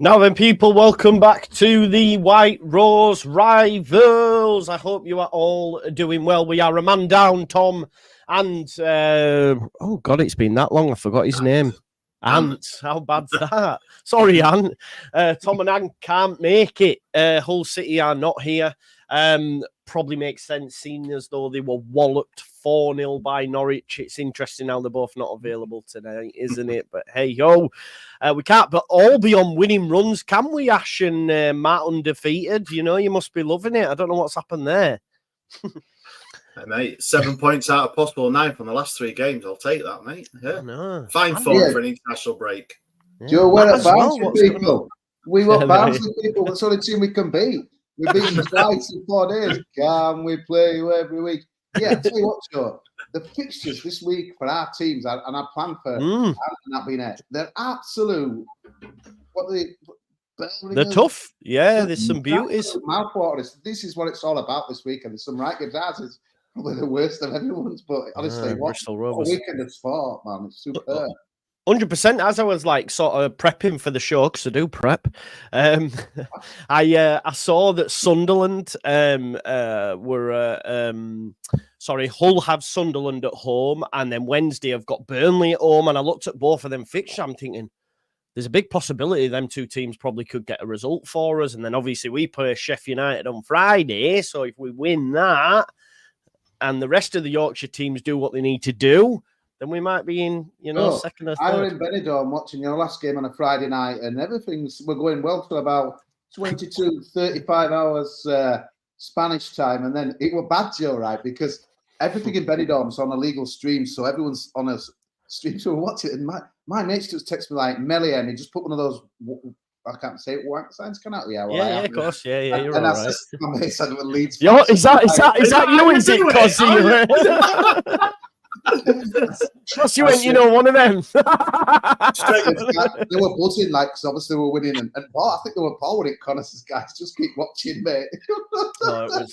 Now then, people, welcome back to the White Rose Rivals. I hope you are all doing well. We are a man down, Tom, and oh God, it's been that long. I forgot his name. Ant. How bad's that? Sorry, Ant. Tom and Ant can't make it. Hull City are not here. Probably makes sense, seeing as though they were walloped 4-0 by Norwich. It's interesting how they're both not available tonight, isn't it? But hey, yo, we can't but all be on winning runs, can we, Ash and Matt undefeated? You know, you must be loving it. I don't know what's happened there. Hey, mate, 7 points out of possible 9 from the last 3 games. I'll take that, mate. Yeah. Fine form for an international break. Yeah. Joe, we're at bouncy people. We were bouncy people. That's the only team we can beat. We've beaten them twice in 4 days. Can we play you every week? Yeah, I'll tell you what, Joe. The fixtures this week for our teams, and I plan for that being it, they're absolute. They're tough. Yeah, there's some beauties. Mouthwaters. This is what it's all about this week, and there's some right good dads. It's probably the worst of everyone's, but honestly, what a weekend of sport, man. It's super. 100%. As I was like sort of prepping for the show, because I do prep, I saw that Sunderland Hull have Sunderland at home, and then Wednesday have got Burnley at home. And I looked at both of them fixtures. I'm thinking there's a big possibility them two teams probably could get a result for us. And then obviously we play Sheffield United on Friday, so if we win that, and the rest of the Yorkshire teams do what they need to do, then we might be in, second or third. I was in Benidorm watching your last game on a Friday night, and we're going well till about 22, 35 hours Spanish time. And then it was bad, Joe, right? Because everything in Benidorm's on a legal stream, so everyone's on a stream, so we're watching it. And my mates just text me like, Melly, and he just put one of those, I can't say it, wank signs come out. Yeah, of course. Yeah, you're and all right. My mate said it Leeds. Yo, is that you? Is it, Cosy? Trust you ain't, one of them. Straight, they were buzzing, like, because obviously we were winning. And Paul, I think they were Paul winning Connors, guys. Just keep watching, mate. I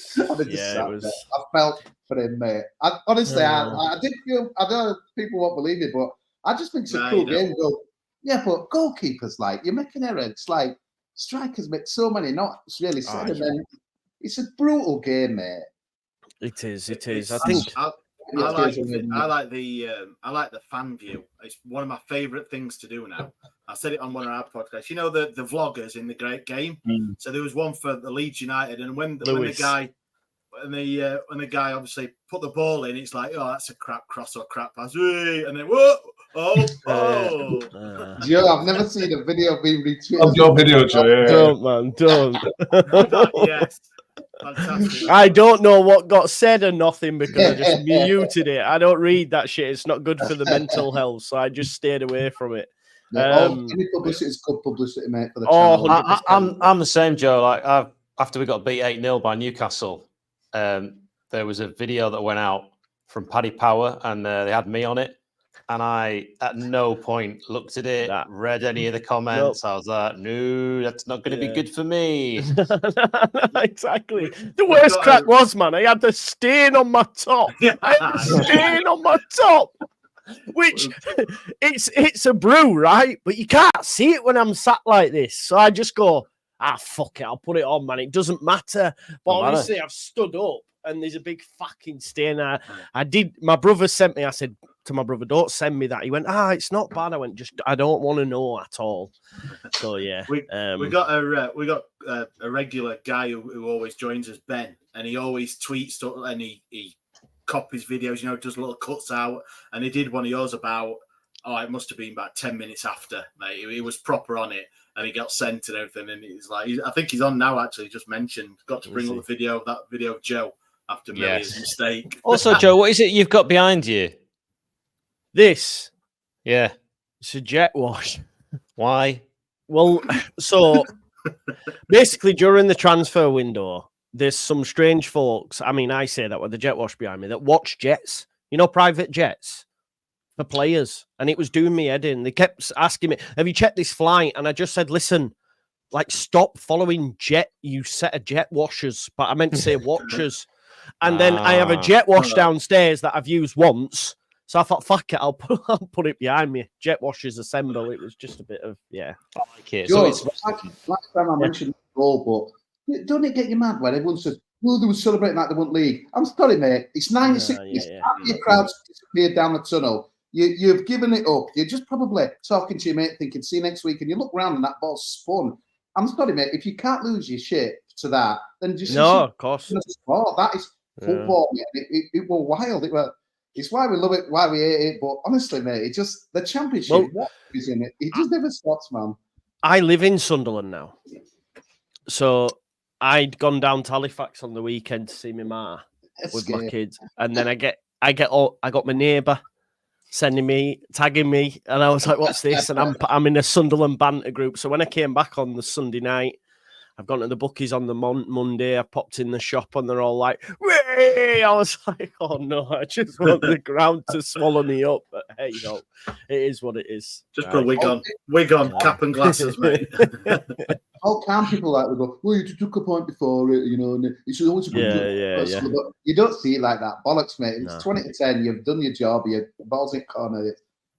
felt for him, mate. Honestly, I did feel, I know people won't believe it, but I just think it's a cool game. Yeah, but goalkeepers, like, you're making errors. It's like strikers make so many, not really said. And then it's a brutal game, mate. It is. I think. I like the fan view. It's one of my favourite things to do now. I said it on one of our podcasts. You know the vloggers in the Great Game. So there was one for the Leeds United, and when the guy obviously put the ball in, it's like, oh, that's a crap cross or crap pass, and then Joe, I've never seen a video being retweeted. Of your video, Joe. Yeah. Don't, man, don't. Yes. Fantastic. I don't know what got said or nothing because I just muted it. I don't read that shit. It's not good for the mental health, so I just stayed away from it. Any publicity is good publicity, mate. For the channel. I'm the same, Joe. Like after we got beat 8-0 by Newcastle, there was a video that went out from Paddy Power, and they had me on it. And I, at no point, looked at it, read any of the comments. Nope. I was like, no, that's not going to be good for me. Exactly. The worst crack was, man, I had the stain on my top. Which, it's a brew, right? But you can't see it when I'm sat like this. So I just go, fuck it, I'll put it on, man. It doesn't matter. But obviously, I've stood up, and there's a big fucking stain. My brother sent me, I said to my brother, don't send me that. He went, it's not bad. I went, I don't want to know at all. So yeah. We got a regular guy who always joins us, Ben, and he always tweets stuff, and he copies videos, does little cuts out, and he did one of yours about, it must have been about 10 minutes after, mate. He was proper on it, and he got sent and everything, and he's like, I think he's on now, actually, just mentioned, got to bring up the video of Joe after Millie's mistake. Also, Joe, what is it you've got behind you? This. Yeah. It's a jet wash. Why? Well, so basically during the transfer window, there's some strange folks. I mean, I say that with the jet wash behind me that watch jets, private jets for players. And it was doing me head in. They kept asking me, have you checked this flight? And I just said, listen, like, stop following you set of jet washers. But I meant to say watchers. And then I have a jet wash downstairs that I've used once. So I thought, fuck it, I'll put it behind me. Jet washers assemble. It was just a bit of, yeah. I like it. Joe, So it's last time I mentioned the goal, but don't it get you mad when everyone says, well, they were celebrating like they won league? I'm sorry, mate. It's 96. Your crowd's disappeared down the tunnel. You've given it up. You're just probably talking to your mate thinking, see you next week. And you look round and that ball's spun. I'm sorry, mate. If you can't lose your shit to that, then just... No, of course. That is football, mate. It was wild. It's why we love it, why we hate it. But honestly, mate, it just... The championship, what is in it? It just never stops, man. I live in Sunderland now. So I'd gone down to Halifax on the weekend to see my ma with my kids. And then I got my neighbour tagging me, and I was like, what's this? And I'm in a Sunderland banter group. So when I came back on the Sunday night, I've gone to the bookies on the Monday. I popped in the shop and they're all like, "Way!" I was like, oh no, I just want the ground to swallow me up. But hey, it is what it is. Just put a wig on, cap and glasses, mate. How can people like we go, well, you took a point before it, and it's always a good job. But you don't see it like that. Bollocks, mate. It's 20-10. You've done your job. Your balls in corner.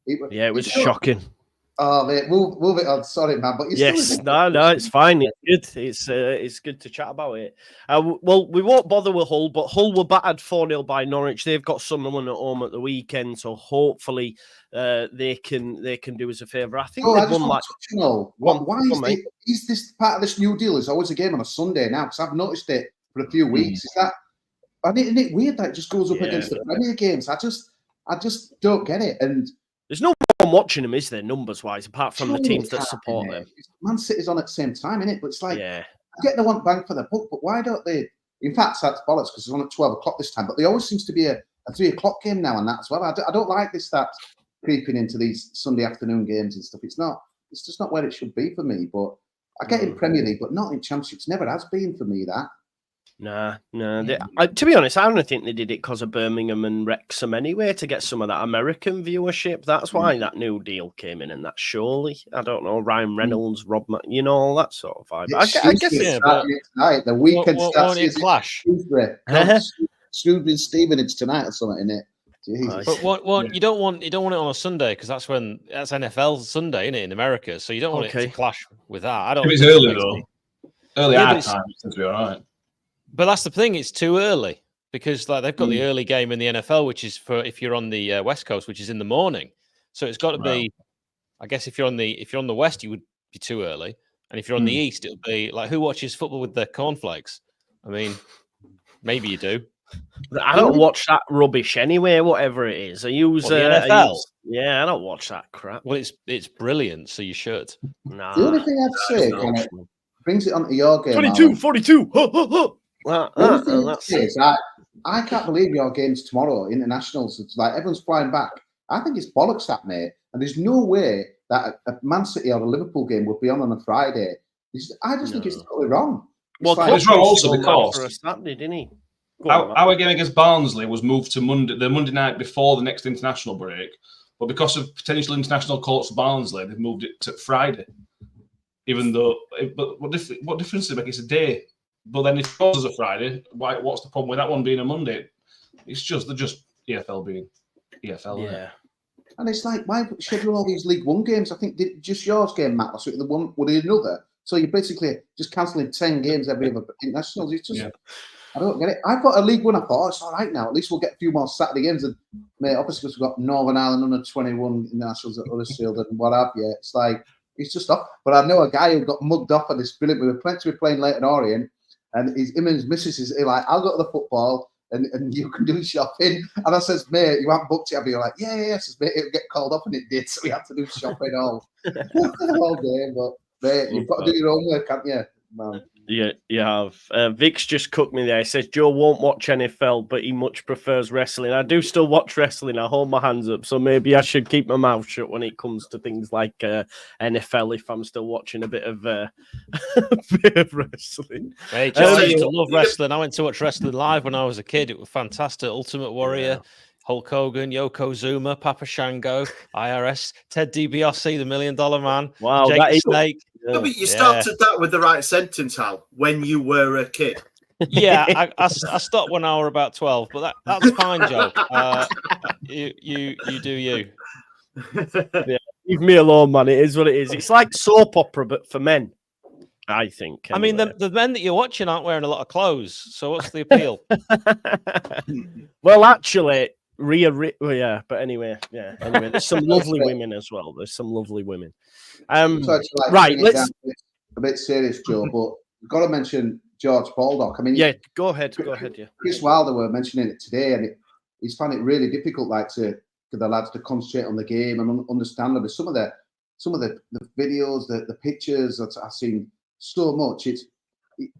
It was shocking. Oh, mate, move it on. Sorry, man, but no, it's fine. It's good. It's good to chat about it. Well, we won't bother with Hull, but Hull were battered 4-0 by Norwich. They've got Sunderland at home at the weekend, so hopefully they can do us a favour. I think they've won like. Why is this part of this new deal? Is always a game on a Sunday now? Because I've noticed it for a few weeks. Is that? Isn't it weird that it just goes up against the Premier games? I just don't get it. And there's no one watching them, is there, numbers-wise, apart from the teams that support them? Man City's on at the same time, innit? But it's like, I get they want bang for their buck, but why don't they? In fact, that's bollocks because it's on at 12 o'clock this time. But there always seems to be a 3 o'clock game now and that as well. I don't like this that's creeping into these Sunday afternoon games and stuff. It's just not where it should be for me. But I get in Premier League, but not in Championships. Never has been for me, that. No. To be honest, I don't think they did it because of Birmingham and Wrexham anyway, to get some of that American viewership. That's why that new deal came in, and that surely, I don't know, Ryan Reynolds, Rob, all that sort of vibe. I guess tonight. The weekend starts. Won't clash? Tuesday, Stevenage tonight or something, innit? But what you don't want it on a Sunday because that's NFL Sunday, isn't it, in America? So you don't want it to clash with that. I don't. If it's early though. Early time seems to be all right. But that's the thing; it's too early because they've got the early game in the NFL, which is for if you're on the West Coast, which is in the morning. So it's got to be. I guess if you're on the West, you would be too early, and if you're on the East, it'll be like who watches football with their cornflakes? I mean, maybe you do. I don't watch that rubbish anyway. Whatever it is, I use the NFL. I don't watch that crap. Well, it's brilliant, so you should. Nah, the only thing I'd say kind of brings it onto your game. 42. I can't believe your game's tomorrow, internationals. It's like everyone's flying back. I think it's bollocks that, mate. And there's no way that a Man City or a Liverpool game would be on a Friday. I just think it's totally wrong. It's wrong also because for a Saturday, didn't he? Our game against Barnsley was moved to the Monday night before the next international break, but because of potential international calls for Barnsley, they've moved it to Friday. Even though, but what difference does it make? It's a day. But then if it goes as a Friday, what's the problem with that one being a Monday? It's just EFL being EFL. Yeah. And it's like, why schedule all these League One games? I think just yours game, Matt, last week, the one with another. So you're basically just cancelling 10 games every other internationals. It's just, I don't get it. I thought a League One, I thought, it's all right now. At least we'll get a few more Saturday games. And, mate, obviously, because we've got Northern Ireland under 21 internationals at Huddersfield and what have you. It's like, it's just off. But I know a guy who got mugged off on this brilliant. We were meant to be playing Leyton Orient, and him and his missus is like, I'll go to the football and you can do shopping. And I says, mate, you haven't booked it. I'll be like, yeah. I says, mate, it'll get called off, and it did. So we had to do shopping all day. But, mate, you've got to do your own work, haven't you, man? Yeah, you have. Vic's just cooked me there. He says Joe won't watch NFL, but he much prefers wrestling. I do still watch wrestling. I hold my hands up, so maybe I should keep my mouth shut when it comes to things like NFL if I'm still watching a bit of wrestling. Hey, Joe, I used to love wrestling. I went to watch wrestling live when I was a kid. It was fantastic. Ultimate Warrior, Hulk Hogan, Yokozuna, Papa Shango, IRS, Ted DiBiase, the $1 Million Man, wow, Jake the Snake. No, but you started that with the right sentence, Hal, when you were a kid. Yeah, I stopped when I were about 12, but that's fine, Joe. You do you. Yeah, leave me alone, man. It is what it is. It's like soap opera, but for men, I think. I mean, Anyway. the men that you're watching aren't wearing a lot of clothes, so what's the appeal? Well, actually, well, yeah, but anyway, yeah. Anyway, there's some lovely women as well. There's some lovely women. Sorry to, like, Right, bring it let's. down a bit serious, Joe, but we've got to mention George Baldock. I mean, Yeah, go ahead. Yeah. Chris Wilder were mentioning it today, and he's found it really difficult, like, for the lads to concentrate on the game and understandably some of the videos, the pictures that I've seen so much.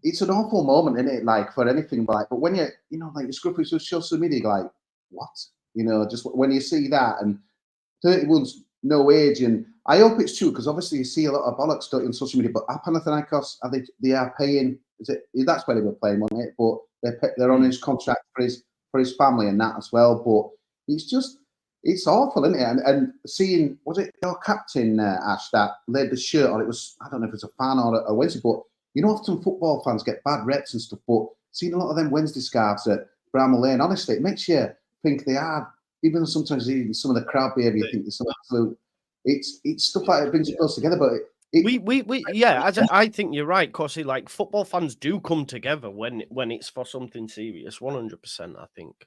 It's an awful moment, isn't it? Like, for anything, but when you know, like, you screw through social media, like, what? You know, just when you see that, and 31's no age, and I hope it's true, because obviously you see a lot of bollocks stuff on social media. But Panathinaikos, they are paying. That's where they were playing, wasn't it? But they're on his contract for his family and that as well. But it's awful, isn't it? And seeing, was it your captain, Ash, that laid the shirt on? It was, I don't know if it's a fan or a Wednesday, but you know, often football fans get bad reps and stuff. But seeing a lot of them Wednesday scarves at Bramall Lane, honestly, it makes you think they are. Even sometimes even some of the crowd behaviour, you think there's some absolute. It's stuff like it brings it close together, but I think you're right, Cosy. Like, football fans do come together when it's for something serious. 100%, I think.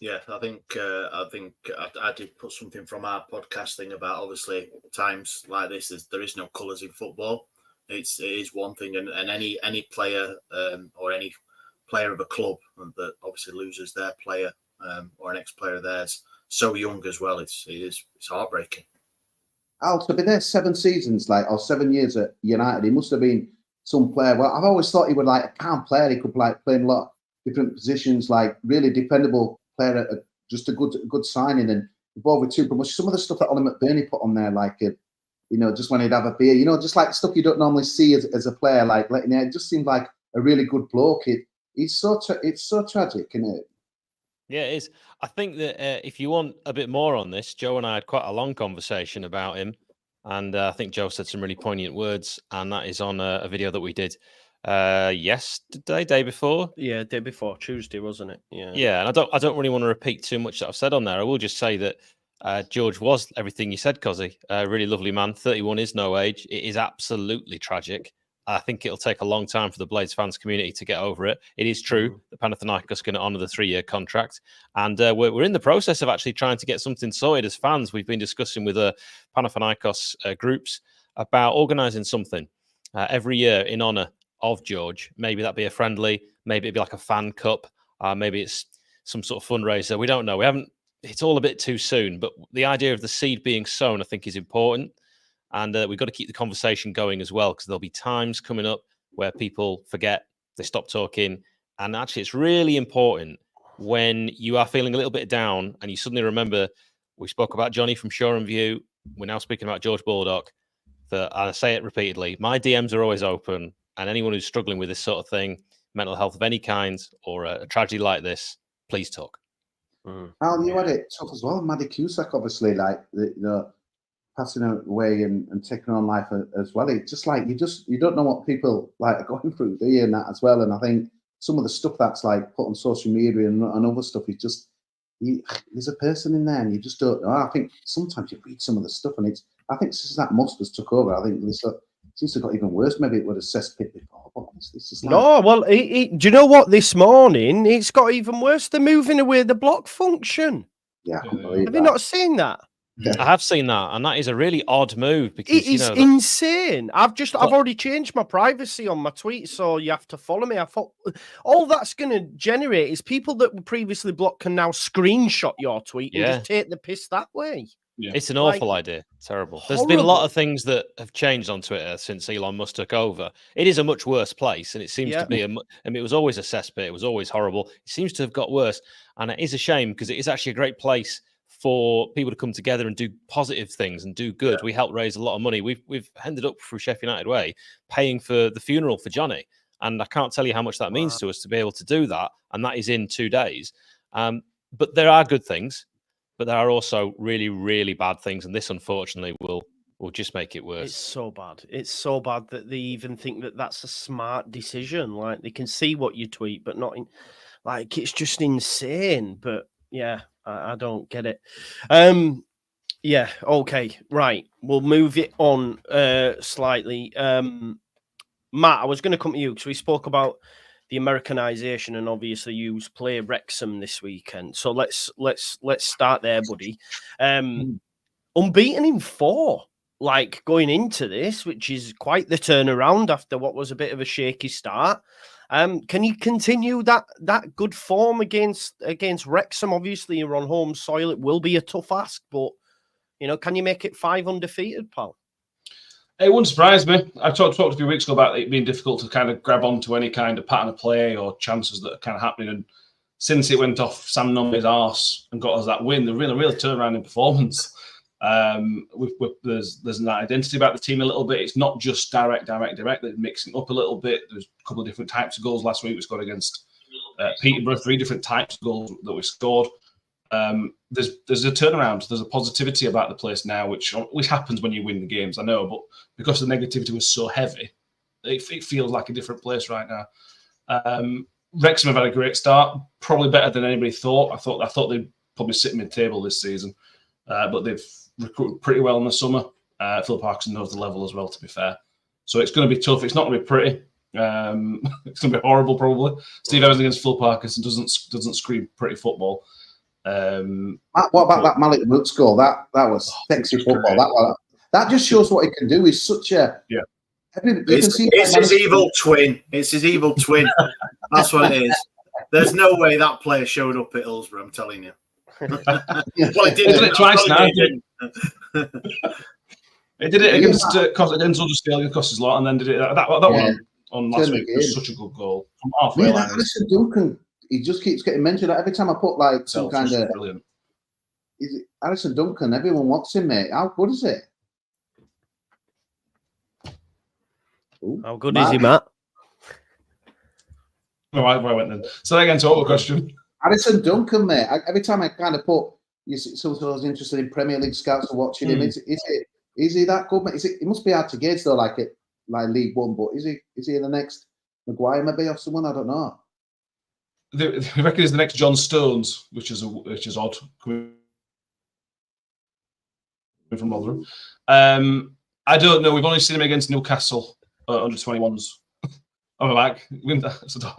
Yeah, I think I did put something from our podcast thing about, obviously, times like this. There is no colours in football. It is one thing, and any player or any player of a club that obviously loses their player or an ex-player of theirs so young as well, it's heartbreaking. Al, to be there 7 seasons, like, or 7 years at United, he must have been some player. Well, I've always thought he would, like, a calm player. He could, like, play in a lot of different positions, like, really dependable player, just a good signing, and involved with 2 promotions. Some of the stuff that Ollie McBurney put on there, like, you know, just when he'd have a beer, you know, just like stuff you don't normally see as a player, like letting it just seemed like a really good bloke. It's so tragic, isn't it? Yeah, it is. I think that if you want a bit more on this, Joe and I had quite a long conversation about him, and I think Joe said some really poignant words, and that is on a video that we did yesterday, day before. Yeah, day before, Tuesday, wasn't it? Yeah. Yeah, and I don't really want to repeat too much that I've said on there. I will just say that George was everything you said, Cozzy. Really lovely man. 31 is no age. It is absolutely tragic. I think it'll take a long time for the Blades fans community to get over it. It is true that Panathinaikos are going to honour the 3-year contract. And we're in the process of actually trying to get something sorted as fans. We've been discussing with Panathinaikos groups about organising something every year in honour of George. Maybe that'd be a friendly, maybe it'd be like a fan cup, maybe it's some sort of fundraiser. We don't know. It's all a bit too soon, but the idea of the seed being sown, I think, is important. And we've got to keep the conversation going as well, because there'll be times coming up where people forget, they stop talking. And actually, it's really important when you are feeling a little bit down and you suddenly remember, we spoke about Johnny from Shore View. We're now speaking about George Baldock. And I say it repeatedly, my DMs are always open. And anyone who's struggling with this sort of thing, mental health of any kind, or a tragedy like this, please talk. Al, you had it tough as well. Maddie Cusack, obviously, like, you know, passing away and taking on life as well. It's just like you don't know what people like are going through, do you? And that as well. And I think some of the stuff that's like put on social media and other stuff is just there's a person in there and you just don't know. I think sometimes you read some of the stuff and I think since that Monsters took over, I think this seems to have got even worse. Maybe it would have cesspit before, but it's just like... No, well, do you know what? This morning it's got even worse. They're moving away the block function. Yeah, I believe have you not seen that? Yeah. I have seen that, and that is a really odd move because it is insane. I've already changed my privacy on my tweets, so you have to follow me. I thought all that's going to generate is people that were previously blocked can now screenshot your tweet and just take the piss that way. Yeah. It's an awful idea. Terrible. There's been a lot of things that have changed on Twitter since Elon Musk took over. It is a much worse place, and it seems to be it was always a cesspit. It was always horrible. It seems to have got worse, and it is a shame because it is actually a great place for people to come together and do positive things and do good. We helped raise a lot of money. We've ended up through Sheffield United Way paying for the funeral for Johnny, and I can't tell you how much that means to us to be able to do that, and that is in 2 days. But there are good things, but there are also really, really bad things, and this unfortunately will will just make it worse. It's so bad. It's so bad that they even think that that's a smart decision. Like, they can see what you tweet, but not in. Like, it's just insane. But yeah, I don't get it. Yeah. Okay. Right. We'll move it on slightly. Matt, I was going to come to you because we spoke about the Americanization, and obviously you play Wrexham this weekend. So let's start there, buddy. Unbeaten in 4, like, going into this, which is quite the turnaround after what was a bit of a shaky start. Can you continue that good form against Wrexham? Obviously, you're on home soil. It will be a tough ask, but can you make it 5 undefeated, pal? It wouldn't surprise me. I talked a few weeks ago about it being difficult to kind of grab onto any kind of pattern of play or chances that are kind of happening. And since it went off Sam Numbers' arse and got us that win, the really turnaround in performance. There's an identity about the team a little bit. It's not just direct. They're mixing up a little bit. There's a couple of different types of goals. Last week we scored against Peterborough, 3 different types of goals that we scored. There's a turnaround. There's a positivity about the place now, which happens when you win the games, I know, but because the negativity was so heavy, it feels like a different place right now. Wrexham have had a great start, probably better than anybody thought. I thought they'd probably sit mid-table this season, but they've recruited pretty well in the summer. Phil Parkinson knows the level as well, to be fair. So it's going to be tough. It's not going to be pretty. It's going to be horrible, probably. Steve Evans against Phil Parkinson doesn't scream pretty football. What about that Malik Roots goal? That was sexy football. That just shows what he can do. He's such a It's his evil twin. It's his evil twin. That's what it is. There's no way that player showed up at Hillsborough, I'm telling you. Well, he did it twice now. He did it against Huddersfield, it cost his lot, and then did it that one on last week. Was such a good goal from halfway line. Alison Duncan, he just keeps getting mentioned. Every time I put like some kind of brilliant. Alison Duncan, everyone wants him, mate. How good is it? How good is he, Matt? All right, where I went then. So again, to all the question. Alison Duncan, mate. Every time I kind of put, someone's interested in Premier League scouts are watching him. Is he that good, mate? It must be hard to gauge though, like League One. But is he in the next Maguire maybe or someone? I don't know. They reckon he's the next John Stones, which is odd coming from Rotherham. I don't know. We've only seen him against Newcastle under 21s. I'm back.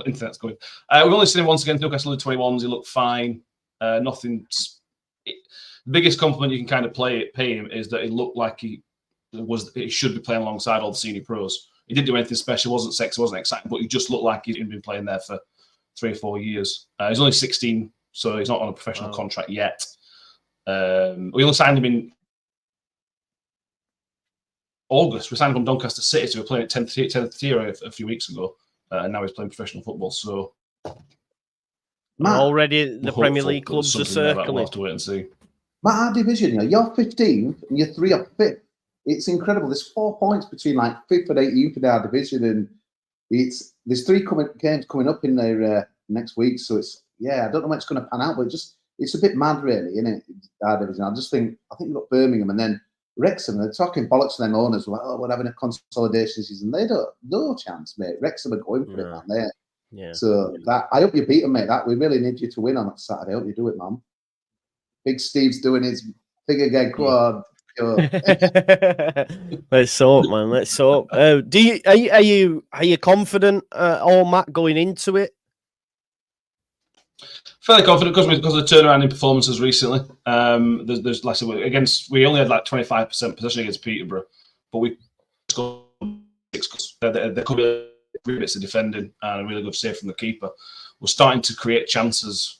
Internet's going. We've only seen him once against Newcastle under 21s. He looked fine. Nothing. The biggest compliment you can kind of pay him is that it looked like he should be playing alongside all the senior pros. He didn't do anything special. Wasn't sexy. Wasn't exciting. But he just looked like he'd been playing there for 3 or 4 years. He's only 16, so he's not on a professional contract yet. We only signed him in August. We signed him from Doncaster City, so we were playing at 10th tier a few weeks ago, and now he's playing professional football. So already the Premier League clubs are circling. We'll have to wait and see. Matt, our division, you're 15th and you're 3 off 5th. It's incredible. There's 4 points between like 5th and 18th in our division, and there's 3 games coming up in there next week. So I don't know when it's going to pan out, but it's a bit mad, really, isn't it? Our division. I think we've got Birmingham and then Wrexham. They're talking bollocks to them owners. Like, we're having a consolidation season. They don't, no chance, mate. Wrexham are going for it, man. Yeah. So I hope you beat them, mate. We really need you to win on that Saturday. I hope you do it, man. Big Steve's doing his thing again. Come on. Let's hope, man. Let's hope. Are you confident, Matt, going into it? Fairly confident because of the turnaround in performances recently. There's like we only had like 25% possession against Peterborough, but we scored 6 goals. There could be bits of defending and a really good save from the keeper. We're starting to create chances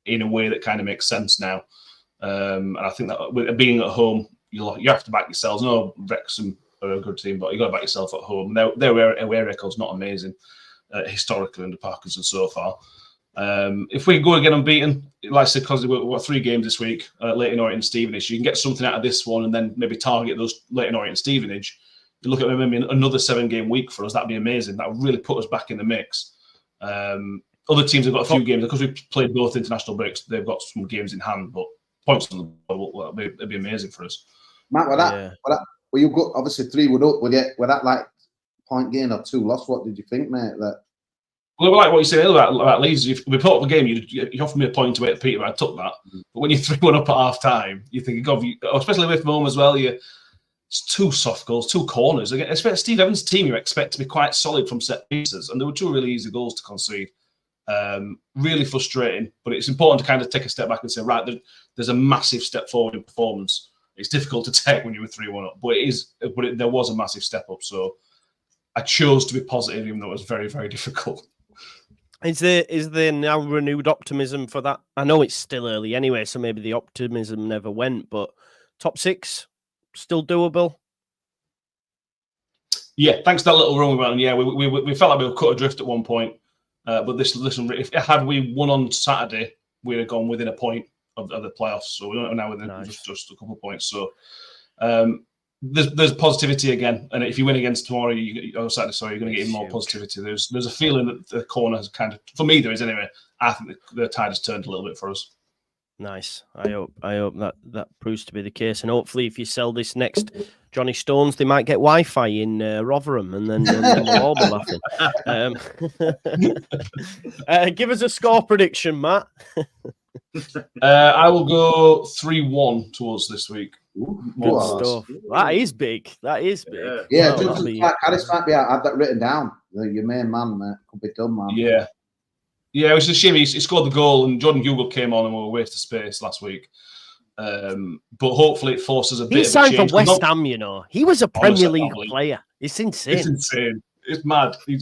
in a way that kind of makes sense now. And I think that with being at home, you have to back yourselves. No, Wrexham are a good team, but you got to back yourself at home. Their away record's not amazing historically under Parkinson so far. If we go again unbeaten, like I said, because we've got 3 games this week, Leyton Orient and Stevenage, you can get something out of this one and then maybe target those Leyton Orient and Stevenage. You look at maybe another 7-game week for us, that'd be amazing. That would really put us back in the mix. Other teams have got a few games because we've played both international breaks. They've got some games in hand, but points on the board, it'd be amazing for us. Matt, Well, you got obviously 3-1 up with it. With that like point gain or 2 loss, what did you think, mate? That Well, like what you said earlier about Leeds, if we put up the game, you offered me a point to it, Peter, but I took that. But when you're 3-1 up at half time, you think, God, especially away from home as well, it's 2 soft goals, 2 corners. Again, especially Steve Evans' team, you expect to be quite solid from set pieces, and there were 2 really easy goals to concede. Really frustrating, but it's important to kind of take a step back and say, right, there's a massive step forward in performance. It's difficult to take when you were 3-1 up, but there was a massive step up. So I chose to be positive, even though it was very, very difficult. Is there now renewed optimism for that? I know it's still early anyway, so maybe the optimism never went, but top 6 still doable? Yeah, thanks to that little run we went on. Yeah, we felt like we were cut adrift at one point. But listen, if had we won on Saturday, we'd have gone within a point of the playoffs. So we're now within just a couple of points. So there's positivity again. And if you win against tomorrow, you're going to get even more positivity. There's a feeling that the corner has kind of, for me there is anyway, I think the tide has turned a little bit for us. Nice. I hope that proves to be the case. And hopefully if you sell this next Johnny Stones, they might get Wi-Fi in Rotherham and then we'll all be laughing. Give us a score prediction, Matt. I will go 3-1 towards this week. Good stuff. That is big. That is big. Yeah, Harris might be out. I had that written down. Your main man, mate. Could be done, man. Yeah. Yeah, it was a shame. He scored the goal, and Jordan Hugill came on and we were a waste of space last week. But hopefully it forces a bit of a change. He signed for West Ham, you know. He was a Premier League player. It's insane. It's insane. It's mad. He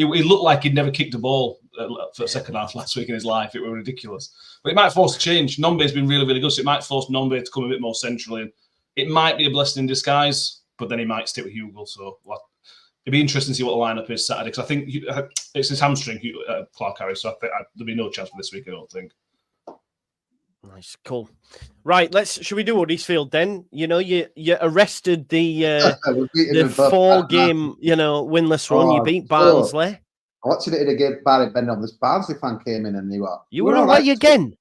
looked like he'd never kicked a ball for the second half last week in his life. It was ridiculous. But it might force a change. Nombe's been really, really good, so it might force Nombe to come a bit more centrally. And it might be a blessing in disguise, but then he might stick with Hugill. So it'd be interesting to see what the lineup is Saturday, because I think it's his hamstring, Clark Harris, so I think there'll be no chance for this week, I don't think. Nice, cool. Right, should we do Huddersfield then? You know, you arrested the 4-game, winless run. You beat Barnsley. I watched it in a game, Barry Bendon. This Barnsley fan came in and you were away again?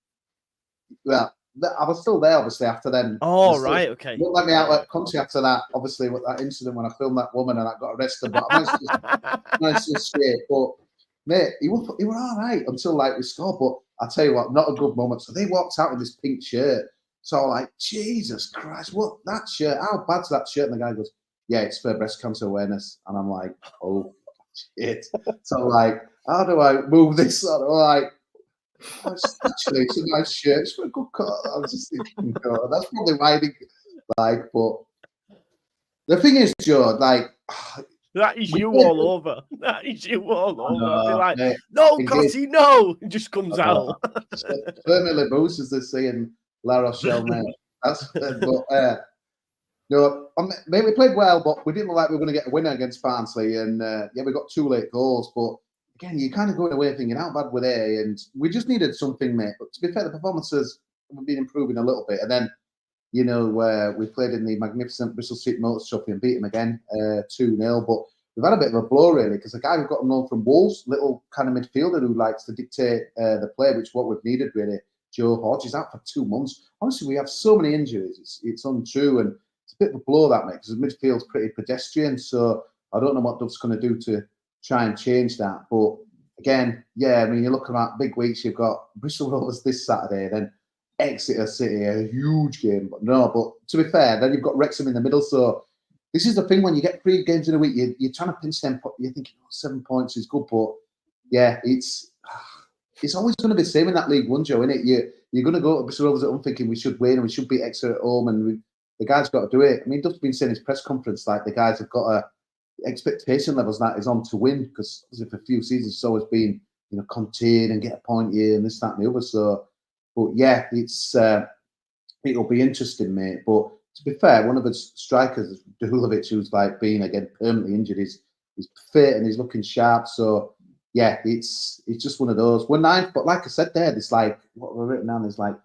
Well, I was still there, obviously, after then. Oh, right, okay. Wouldn't let me out of country after that, obviously, with that incident when I filmed that woman and I got arrested. But I managed to escape. But, mate, he were all right until, we scored. But I tell you what, not a good moment. So they walked out in this pink shirt. So I'm like, Jesus Christ, what? That shirt? How bad's that shirt? And the guy goes, yeah, it's for breast cancer awareness. And I'm like, oh, shit. So I'm like, how do I move this? So I'm like, actually, it's a nice shirt. It's for a good cut. I was just thinking, God, that's probably why but the thing is, Joe, that is you all over. That is you all over. Be like, mate, no, Cossie, no. It just comes out. Firmly boost, as they say in La Rochelle, mate. Mate, we played well, but we didn't look like we were going to get a winner against Barnsley. And we got 2 late goals, but again, you're kind of going away thinking, how bad were they? And we just needed something, mate. But to be fair, the performances have been improving a little bit. And then, we played in the magnificent Bristol Street Motors Trophy and beat them again, 2-0. But we've had a bit of a blow, really, because the guy we've got known from Wolves, little kind of midfielder who likes to dictate the play, which is what we've needed, really. Joe Hodge is out for 2 months. Honestly, we have so many injuries. It's untrue. And it's a bit of a blow, that, mate, because the midfield's pretty pedestrian. So I don't know what Duff's going to do to try and change that. But again, yeah, I mean, you're looking at big weeks. You've got Bristol Rovers this Saturday, then Exeter City, a huge game. But to be fair, then you've got Wrexham in the middle. So this is the thing, when you get 3 games in a week, you're trying to pinch them. You're thinking, 7 points is good. But yeah, it's always going to be the same in that League One, Joe, isn't it? You're going to go to Bristol Rovers at home thinking we should win and we should beat Exeter at home, and the guys got to do it. I mean, Duff's been saying in his press conference, the guys have got expectation levels that is on to win, because for a few seasons it's always been, contain and get a point here and this, that, and the other. So, but yeah, it'll be interesting, mate. But to be fair, one of the strikers, Duhulovic, who's being again permanently injured, he's fit and he's looking sharp. So yeah, it's just one of those. We're 9th, but like I said there, there's what we're written down. There's 4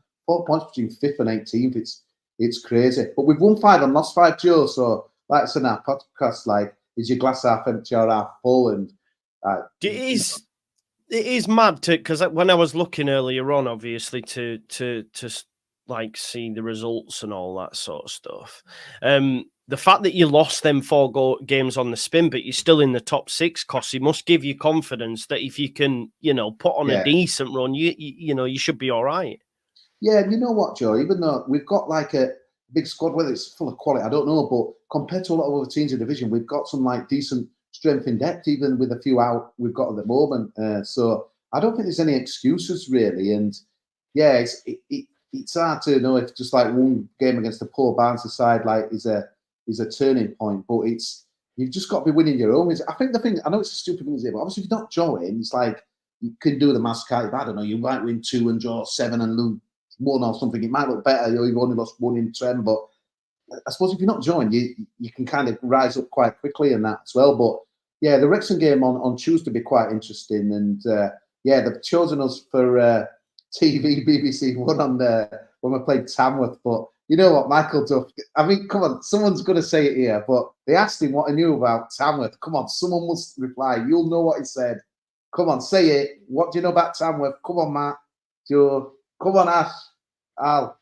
points between 5th and 18th. It's crazy. But we've won 5 and lost 5, Joe. So like I said in our podcast, is your glass half empty or half full? And it is mad because when I was looking earlier on, obviously to like see the results and all that sort of stuff. The fact that you lost them 4 games on the spin, but you're still in the top 6, Cossie, must give you confidence that if you can, put on a decent run, you should be all right. Yeah, and you know what, Joe? Even though we've got like a big squad, whether it's full of quality, I don't know, but compared to a lot of other teams in the division, we've got some like decent strength in depth, even with a few out we've got at the moment. So I don't think there's any excuses really. And yeah, it's hard to know if just like one game against a poor Barnsley side like is a turning point, but you've just got to be winning your own. I think the thing, I know it's a stupid thing to say, but obviously if you're not drawing, it's like you can do the maths calc. I don't know, you might win 2 and draw 7 and lose 1 or something. It might look better. You've only lost 1 in 10, but I suppose if you're not joined, you can kind of rise up quite quickly in that as well. But yeah, the Wrexham game on Tuesday will be quite interesting. And they've chosen us for TV, BBC One on when we played Tamworth. But you know what, Michael Duff, I mean, come on, someone's going to say it here, but they asked him what he knew about Tamworth. Come on, someone must reply. You'll know what he said. Come on, say it. What do you know about Tamworth? Come on, Matt. Joe. Come on, Ash. Al.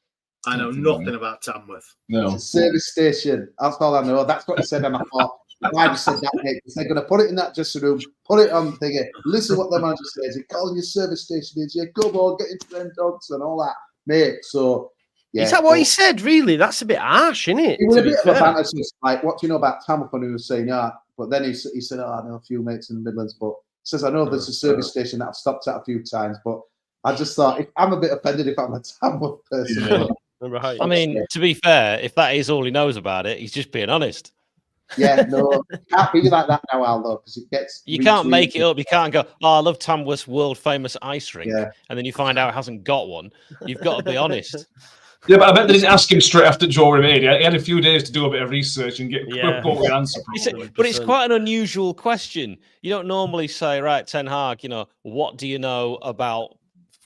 I know nothing about Tamworth. No. It's a service station. That's all I know. That's what he said, and I thought, why just said that, mate? They're going to put it in that dressing room, put it on thingy. Listen what the manager says. He calling your service station is, go on, get into them dogs and all that, mate. So, yeah. Is that what he said, really? That's a bit harsh, isn't it? It was a bit of a banter, like, what do you know about Tamworth? And he was saying, yeah. But then he said, I know a few mates in the Midlands, but he says, I know there's a service station that I've stopped at a few times, but I just thought, I'm a bit offended if I'm a Tamworth person. Yeah. Right. I mean, to be fair, if that is all he knows about it, he's just being honest. Yeah, no, can't be like that now, Al, though, because it gets. You can't make it up. You can't go, I love Tamworth's world famous ice rink, and then you find out he hasn't got one. You've got to be honest. Yeah, but I bet they didn't ask him straight after Joe made it. He had a few days to do a bit of research and get an answer. But it's quite an unusual question. You don't normally say, right, Ten Hag, what do you know about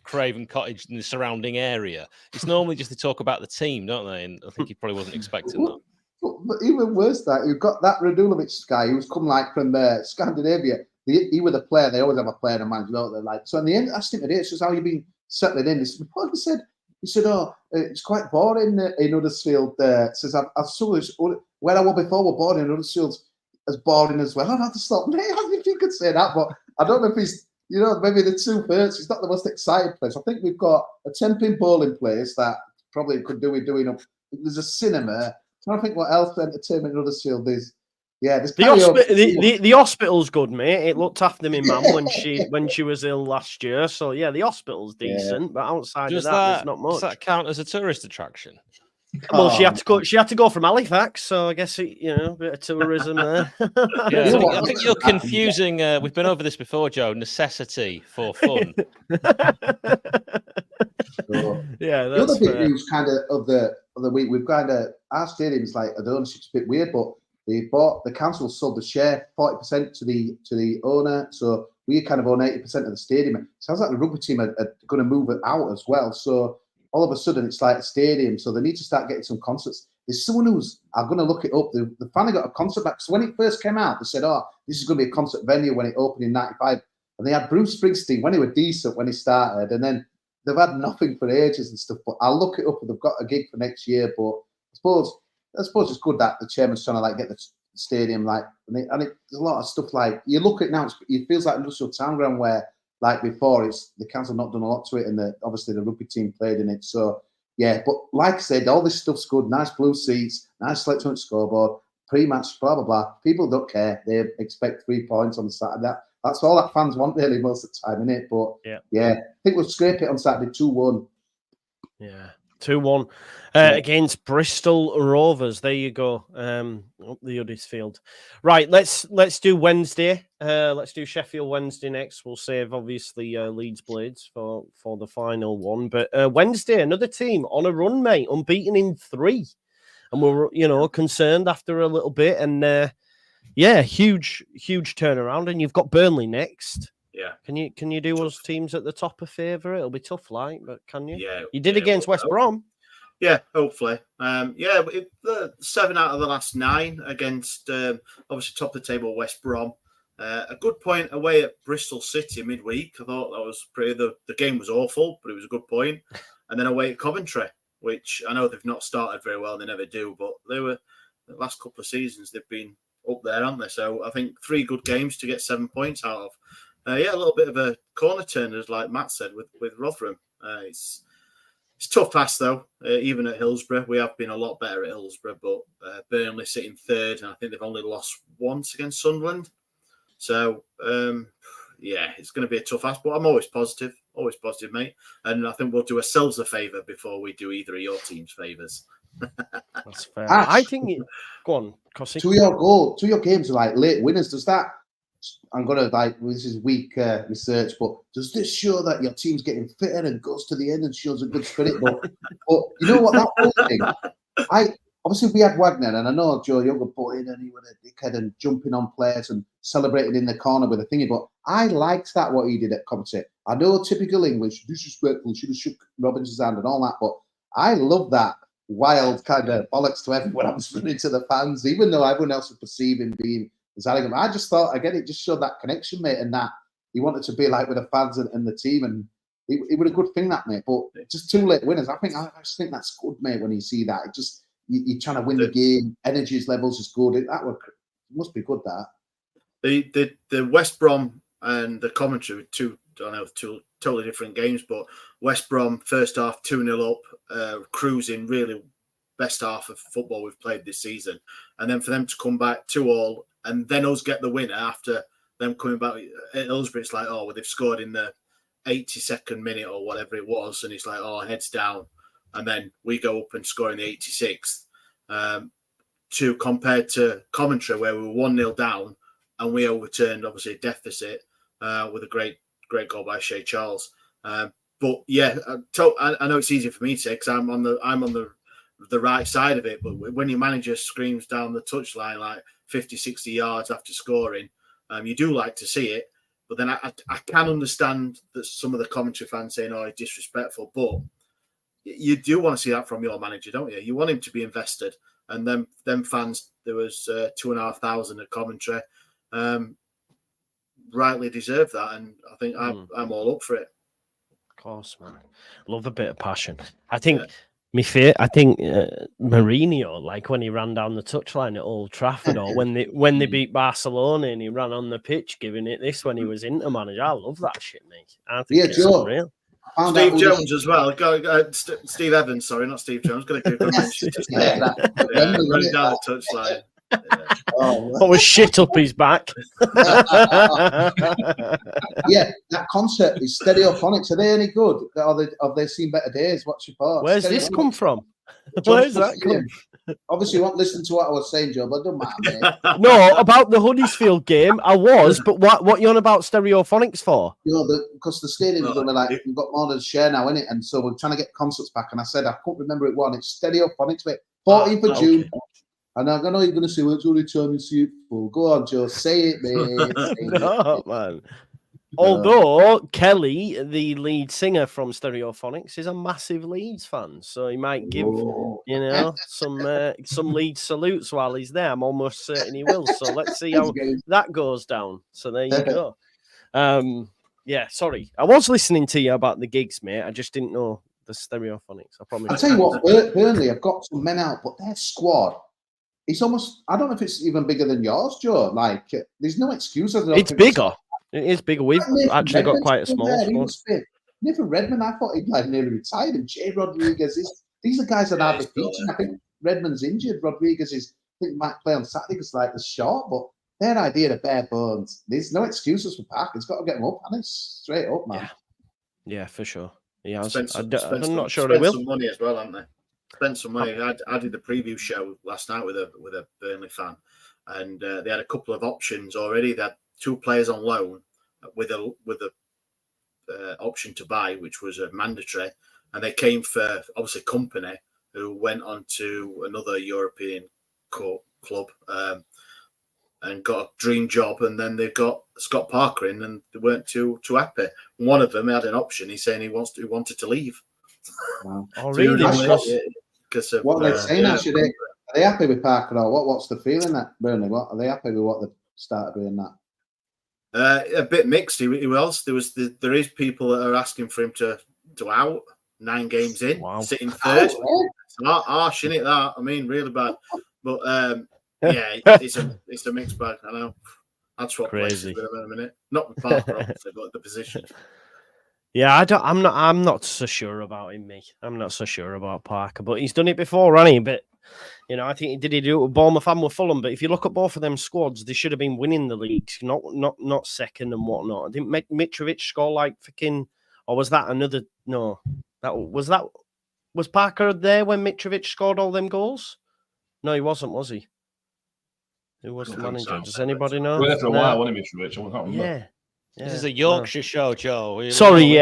Craven Cottage and the surrounding area? It's normally just to talk about the team, don't they? And I think he probably wasn't expecting that. But even worse, that you've got that Radulovic guy who's come like from Scandinavia. He was a player. They always have a player and manager, don't they? Like, so in the end, I asked him today, it's just how you've been settling in. He said, oh, it's quite boring in Huddersfield. Says I've saw this where I was before. We're boring in Huddersfield's as boring as well. I'd have to stop. Mate, I think you could say that, but I don't know if he's. Maybe the 2 first. It's not the most exciting place. I think we've got a 10-pin bowling place that probably could do with doing up. There's a cinema. I don't think what else entertainment in Huddersfield is. Yeah, the hospital's good, mate. It looked after me mum when she was ill last year. So yeah, the hospital's decent, but outside of that, there's not much. Does that count as a tourist attraction? Well, she had to go from Halifax, so I guess a bit of tourism there. Yeah, I think you're confusing. We've been over this before, Joe. Necessity for fun. Yeah, the other big news kind of the week, we've kind of our stadium's like the ownership's a bit weird, but the council sold the share 40% to the owner, so we kind of own 80% of the stadium. It sounds like the rugby team are going to move it out as well. So all of a sudden, it's like a stadium, so they need to start getting some concerts. There's someone who's, I'm going to look it up, they finally got a concert back. So when it first came out, they said, oh, this is going to be a concert venue when it opened in 95. And they had Bruce Springsteen when he was decent when he started, and then they've had nothing for ages and stuff. But I'll look it up, and they've got a gig for next year. But I suppose it's good that the chairman's trying to like get the stadium, like, and there's a lot of stuff like, you look at it now, it feels like Industrial Town Ground where, like before, it's the council not done a lot to it, and obviously the rugby team played in it. So yeah, but like I said, all this stuff's good. Nice blue seats, nice electronic scoreboard, pre-match, blah blah blah. People don't care; they expect 3 points on Saturday. That's all that fans want really most of the time, innit? But yeah, I think we'll scrape it on Saturday 2-1. Yeah. 2-1 against Bristol Rovers. There you go. Up the Huddersfield. Right, let's do Wednesday. Let's do Sheffield Wednesday next. We'll save obviously Leeds Blades for the final one. But Wednesday, another team on a run, mate, unbeaten in 3, and we're concerned after a little bit. And huge turnaround. And you've got Burnley next. Yeah. Can you do us teams at the top a favour? It'll be tough, like, but can you? Yeah. You did against West Brom. Yeah, hopefully. The 7 out of the last 9 against obviously top of the table West Brom. A good point away at Bristol City midweek. I thought that was pretty. The game was awful, but it was a good point. And then away at Coventry, which I know they've not started very well. They never do, but they were the last couple of seasons they've been up there, aren't they? So I think 3 good games to get 7 points out of. A little bit of a corner turn, as like Matt said, with Rotherham. It's tough pass though. Even at Hillsborough, we have been a lot better at Hillsborough, but Burnley sitting 3rd, and I think they've only lost once against Sunderland. So it's going to be a tough ask, but I'm always positive, mate. And I think we'll do ourselves a favour before we do either of your team's favours. That's fair. Ash, I think go on, Cossie. To your games are like late winners. Does that? I'm gonna this is weak research, but does this show that your team's getting fitter and goes to the end and shows a good spirit? But you know what, that whole thing. Obviously we had Wagner, and I know Joe Younger put in and he was a dickhead and jumping on players and celebrating in the corner with a thingy. But I liked that what he did at commentary. I know typical English, disrespectful, should have shook Robinson's hand and all that, but I love that wild kind of bollocks to everyone. I'm running to the fans, even though everyone else would perceive him being as arrogant. I just thought, again, it just showed that connection, mate, and that he wanted to be like with the fans and the team, and it was a good thing, that, mate. But just 2 late winners, I just think that's good, mate. When you see that, it just you're trying to win the game, energies levels is good. It must be good. That the West Brom and the commentary, two totally different games, but West Brom first half 2-0 up, cruising, really best half of football we've played this season, and then for them to come back 2-2 and then us get the winner after them coming back at Hillsborough, it's like, oh, well, they've scored in the 82nd minute or whatever it was, and it's like, oh, heads down, and then we go up and score in the 86th. To compared to commentary where we were 1-0 down and we overturned obviously a deficit with a great goal by Shea Charles. But yeah, I know it's easy for me to say because I'm on the right side of it. But when your manager screams down the touchline like 50, 60 yards after scoring, you do like to see it. But then I can understand that some of the commentary fans saying, "Oh, it's disrespectful," but you do want to see that from your manager, don't you? You want him to be invested. And them fans, there was 2,500 at commentary, rightly deserve that, and I think I'm all up for it. Of course, man. Love a bit of passion. I think Mourinho, like when he ran down the touchline at Old Trafford, or when they beat Barcelona and he ran on the pitch giving it this when he was Inter manager. I love that shit, mate. I think it's unreal. Steve Jones as well. Steve Evans, sorry, not Steve Jones. Going to Google mention running down the touchline. Yeah. Oh, was shit up his back. Yeah, that concert is Stereophonics. Are they any good? Have they seen better days? What's your thoughts? Where's this come from? Where's that come? Obviously, you won't listen to what I was saying, Joe, but it don't matter, mate. No, about the Huddersfield game, I was, but what you on about Stereophonics for? You know, because the stadium's going to we've got more than share now, innit? And so we're trying to get concerts back. And I said, I can't remember it one. It's Stereophonics, mate. 14th of June. And I know you're going to say, well, it's only time you see it full. Go on, Joe. Say it, mate. No, man. Although Kelly, the lead singer from Stereophonics, is a massive Leeds fan, so he might give some Leeds salutes while he's there. I'm almost certain he will. So let's see how that goes down. So there you go. Yeah, sorry, I was listening to you about the gigs, mate. I just didn't know the Stereophonics. I promise. I'll tell you what, Burnley have got some men out, but their squad. It's almost. I don't know if it's even bigger than yours, Joe. Like, there's no excuse. It's bigger. It is bigger. We've actually got quite a small squad. Nathan Redmond, I thought he'd like nearly retired. And Jay Rodriguez, these are guys that are the featuring. I think Redmond's injured. Rodriguez might play on Saturday because like the short, but their idea of bare bones. There's no excuses for Park. It's got to get them up, and it's straight up, man. Yeah, for sure. Yeah, I'm not sure they will. Some money as well, haven't they? Spent some money. I did the preview show last night with a Burnley fan, and they had a couple of options already. They had 2 players on loan with a option to buy, which was a mandatory, and they came for obviously Company, who went on to another European club and got a dream job, and then they've got Scott Parker in, and they weren't too happy. One of them had an option. He's saying he wanted to leave. Wow. Oh, really? What are they saying? Actually, are they happy with Parker or what's the feeling at Burnley? What are they happy with what they've started doing that? A bit mixed. There is people that are asking for him to out. 9 games in, Wow. sitting third. Oh, It's harsh, isn't it? That, I mean, really bad. But yeah, it's a mixed bag. I know. I'd swap places Crazy. with him in a minute. Not with Parker, obviously, but the position. Yeah, I'm not so sure about him, me. I'm not so sure about Parker, but he's done it before, hasn't he? But you know, I think he do it with Bournemouth and with Fulham. But if you look at both of them squads, they should have been winning the league, not second and whatnot. Didn't Mitrovic score like fucking, or was that another? No, was Parker there when Mitrovic scored all them goals? No, he wasn't, was he? Who was the manager? Does anybody know? He was there for a while, wasn't he, Mitrovic? I can't remember. Yeah. This is a Yorkshire show, Joe. Sorry,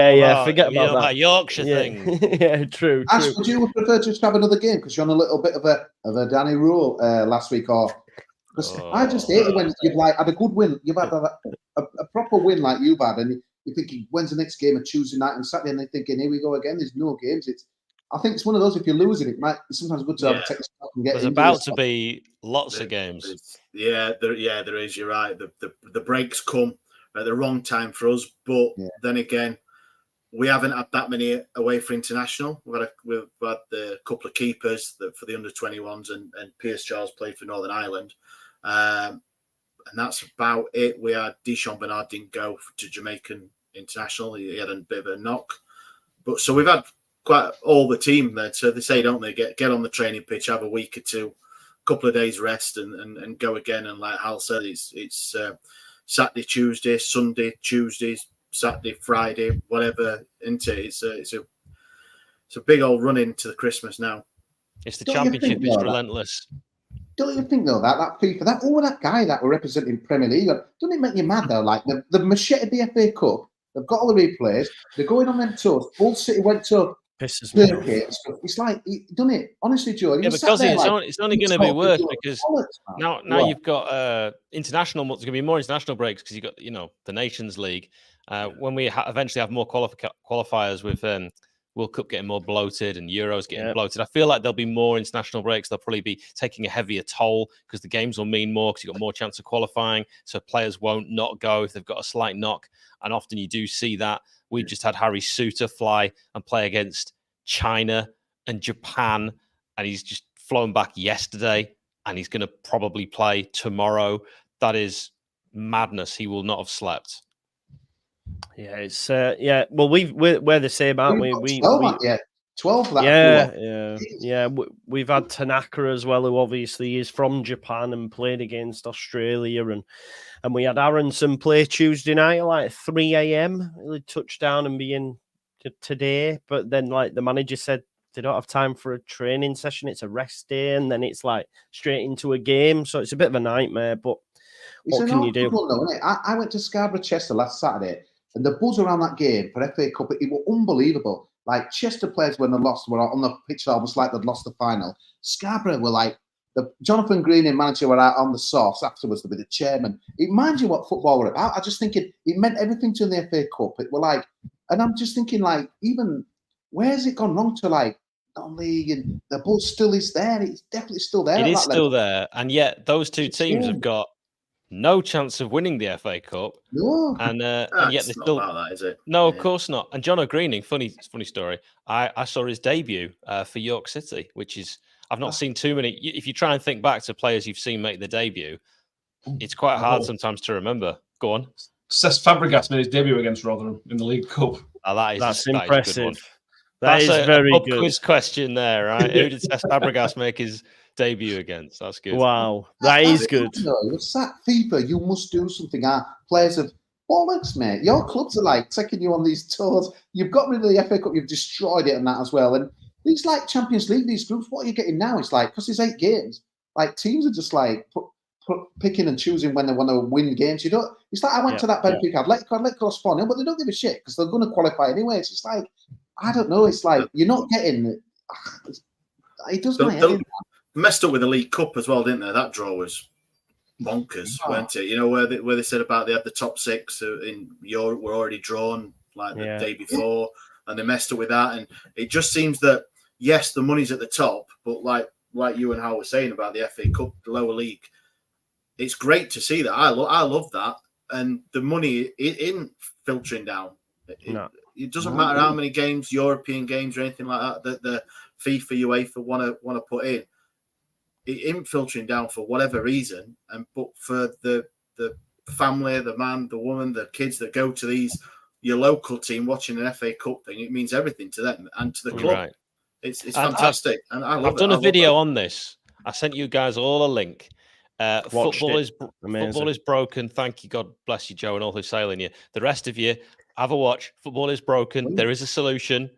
forget about that. Yorkshire thing. Yeah, true. Ash, would you prefer to just have another game because you're on a little bit of a Danny Rule last week, or because I just hate it when you've like had a good win, you've had a proper win like you've had, and you're thinking when's the next game? A Tuesday night and Saturday, and they're thinking here we go again. There's no games. I think it's one of those. If you're losing, it might be sometimes good to have a take stock and get. There's about to be lots of games. Yeah, there is. You're right. The breaks come at the wrong time for us, but then again, we haven't had that many away for international. We've had the couple of keepers for the under-21s, and Pierce Charles played for Northern Ireland, and that's about it. We had Deschamps Bernard didn't go to Jamaican international. He had a bit of a knock, but so we've had quite all the team there. So they say, don't they, get on the training pitch, have a week or two, couple of days rest, and go again. And like Hal said, it's Saturday, Tuesday, Sunday, Tuesday, Saturday, Friday, whatever. Into it's a big old run into the Christmas now. It's the championship is relentless. Don't you think though that FIFA, that guy that we're representing Premier League, doesn't it make you mad though? Like they've macheted the FA Cup, they've got all the replays, they're going on them tours. Hull City went to Turkey. It's like, doesn't it? Honestly, Joe. Yeah, because it's only going to be worse because now you've got international. There's going to be more international breaks because you've got the Nations League. When we eventually have more qualifiers with World Cup getting more bloated and Euros getting bloated, I feel like there'll be more international breaks. They'll probably be taking a heavier toll because the games will mean more because you've got more chance of qualifying. So players won't not go if they've got a slight knock. And often you do see that. We've just had Harry Suter fly and play against China and Japan, and he's just flown back yesterday, and he's going to probably play tomorrow. That is madness. He will not have slept. Yeah, it's Well, we're the same, aren't we? We 12. We've had Tanaka as well, who obviously is from Japan and played against Australia, and we had Aronson play Tuesday night at like 3 a.m. He touched down and be in today, but then like the manager said they don't have time for a training session. It's a rest day, and then it's like straight into a game. So it's a bit of a nightmare. But what can you do? I went to Scarborough Chester last Saturday, and the buzz around that game for FA Cup, it was unbelievable. Like Chester players when they lost were on the pitch almost like they'd lost the final. Scarborough were like Jonathan Green and manager were out on the sauce afterwards to be the chairman. It reminds you what football were about. I just thinking it meant everything to the FA Cup. It were like, and I'm just thinking like, even where's it gone wrong to like non-league, and the buzz still is there. It's definitely still there. It is still there, and yet those two teams have got no chance of winning the FA Cup. No, and yet they still. About that, is it? No, of course not. And John O'Greening, funny story. I saw his debut for York City, which is I've not seen too many. If you try and think back to players you've seen make the debut, it's quite hard sometimes to remember. Go on. Cesc Fabregas made his debut against Rotherham in the League Cup. Oh, that's impressive. That's a very good quiz question there, right? Who did Cesc Fabregas make his debut against? That's good. Wow, that is good. It's that FIFA. You must do something. Players have bollocks, mate. Your clubs are like taking you on these tours. You've got rid of the FA Cup. You've destroyed it and that as well. And these like Champions League, these groups, what are you getting now? It's like, because there's 8 games, like teams are just like picking and choosing when they want to win games. You don't. It's like I went to that Benfica. I'd let go Spawn, but they don't give a shit because they're going to qualify anyway. It's just like, I don't know. It's like you're not getting. It does my head. Messed up with the League Cup as well, didn't they? That draw was bonkers, weren't it? You know where they said about they had the top 6 in Europe were already drawn like the day before, and they messed up with that. And it just seems that yes, the money's at the top, but like you and Hal were saying about the FA Cup, the lower league, it's great to see that. I love that, and the money isn't filtering down. No. It doesn't matter how many games, European games or anything like that the FIFA, UEFA want to put in. It isn't filtering down for whatever reason, but for the family, the man, the woman, the kids that go to your local team watching an FA Cup thing, it means everything to them and to the club. Right. It's fantastic, and I love it. I've done a video on this. I sent you guys all a link. Football is broken. Thank you, God bless you, Joe, and all who's sailing you. The rest of you, have a watch. Football is broken. There is a solution.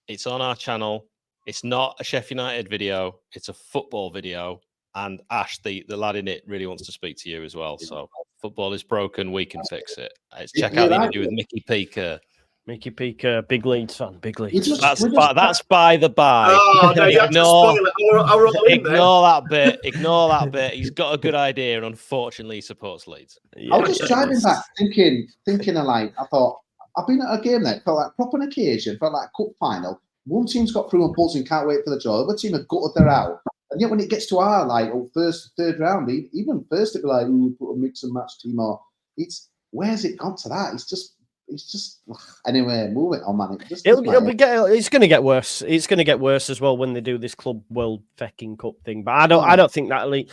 It's on our channel. It's not a Sheffield United video. It's a football video. And Ash, the lad in it, really wants to speak to you as well. So football is broken. We can fix it. Check out the interview with Mickey Peaker. Mickey Peaker, big Leeds fan, big Leeds. That's by the by. Oh, no, you have to spoil it. Ignore that bit. Ignore that bit. He's got a good idea, and unfortunately, he supports Leeds. Yeah. I was just driving back, thinking of like, I thought, I've been at a game that felt like proper occasion, felt like a cup final. One team's got through and buzzing, can't wait for the draw. The other team have gutted their out. And yet when it gets to our first, third round, even first it'd be like, we put a mix and match team or where's it gone to that? It's just anyway, move it on, man. It's going to get worse. It's going to get worse as well when they do this Club World Fecking Cup thing. But I don't think that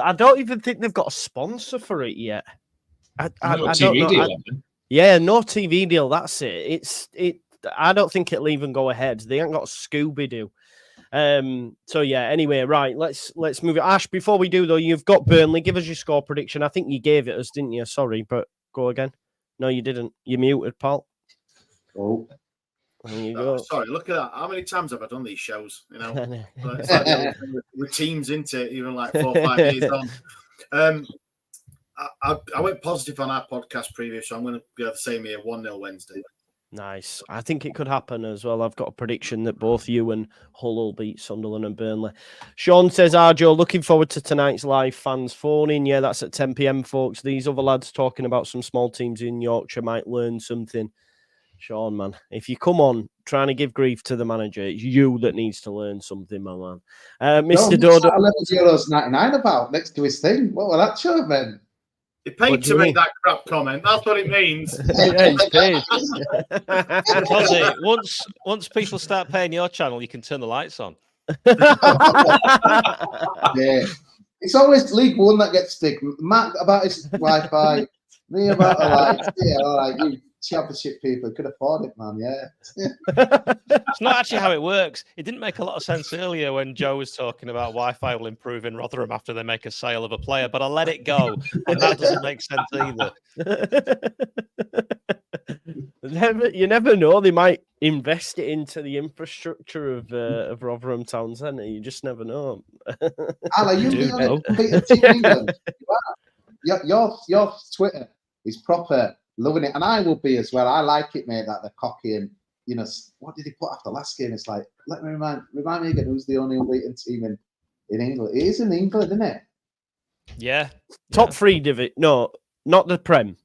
I don't even think they've got a sponsor for it yet. I don't know. No TV deal. That's it. I don't think it'll even go ahead. They ain't got Scooby-Doo. So yeah, anyway, right, let's move it. Ash, before we do though, you've got Burnley. Give us your score prediction. I think you gave it us, didn't you? Sorry, but go again. No, you didn't. You muted, pal. Oh. There you go. Sorry, look at that. How many times have I done these shows? You know, it's like, with teams into it, even like 4 or 5 years on. I went positive on our podcast preview, so I'm going to be able to say me a 1-0 Wednesday. Nice. I think it could happen as well. I've got a prediction that both you and Hull will beat Sunderland and Burnley. Sean says, Joe, looking forward to tonight's live fans phoning. Yeah, that's at 10 p.m, folks. These other lads talking about some small teams in Yorkshire might learn something. Sean, man, if you come on trying to give grief to the manager, it's you that needs to learn something, my man. Mr. Dodo. €11.99 about next to his thing. What was that show, man? He paid to make that crap comment. That's what it means. Yeah, he's paid. Once people start paying your channel, you can turn the lights on. Yeah. It's always League One that gets stick. Matt about his Wi-Fi. Me about the lights. Yeah, all right. You championship people could afford it, man. Yeah. It's not actually how it works. It didn't make a lot of sense earlier when Joe was talking about Wi-Fi will improve in Rotherham after they make a sale of a player, but I let it go, and that doesn't make sense either. You never know. They might invest it into the infrastructure of Rotherham Town Centre. You just never know. Al, are you the team in England? Your Twitter is proper. Loving it, and I will be as well. I like it, mate. That they're cocky and what did he put after last game? It's like, let me remind me again. Who's the only unbeaten team in England? It is in England, isn't it? Yeah, top 3 division. No, not the Prem.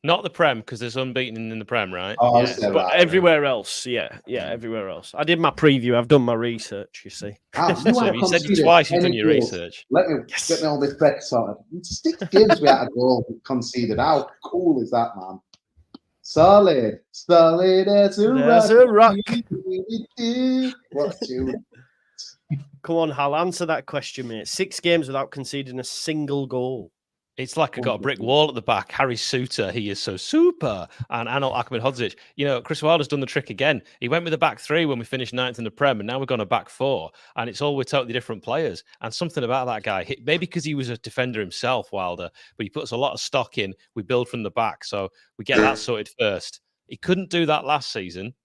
Not the Prem, because there's unbeaten in the Prem, right? Oh, yeah, but right, everywhere else, yeah, everywhere else. I did my preview. I've done my research. You see. So you said it twice. You've done your research. Let me get me all this bet sorted. 6 games we had a goal conceded. How cool is that, man? Solid as a rock. What a tune. Come on, Hal, answer that question, mate. 6 games without conceding a single goal. It's like I got a brick wall at the back. Harry Suter, he is so super. And Anil Ahmedhodzic. Chris Wilder's done the trick again. He went with a back 3 when we finished 9th in the Prem, and now we've gone a back 4. And it's all with totally different players. And something about that guy, maybe because he was a defender himself, Wilder, but he puts a lot of stock in. We build from the back. So we get that sorted first. He couldn't do that last season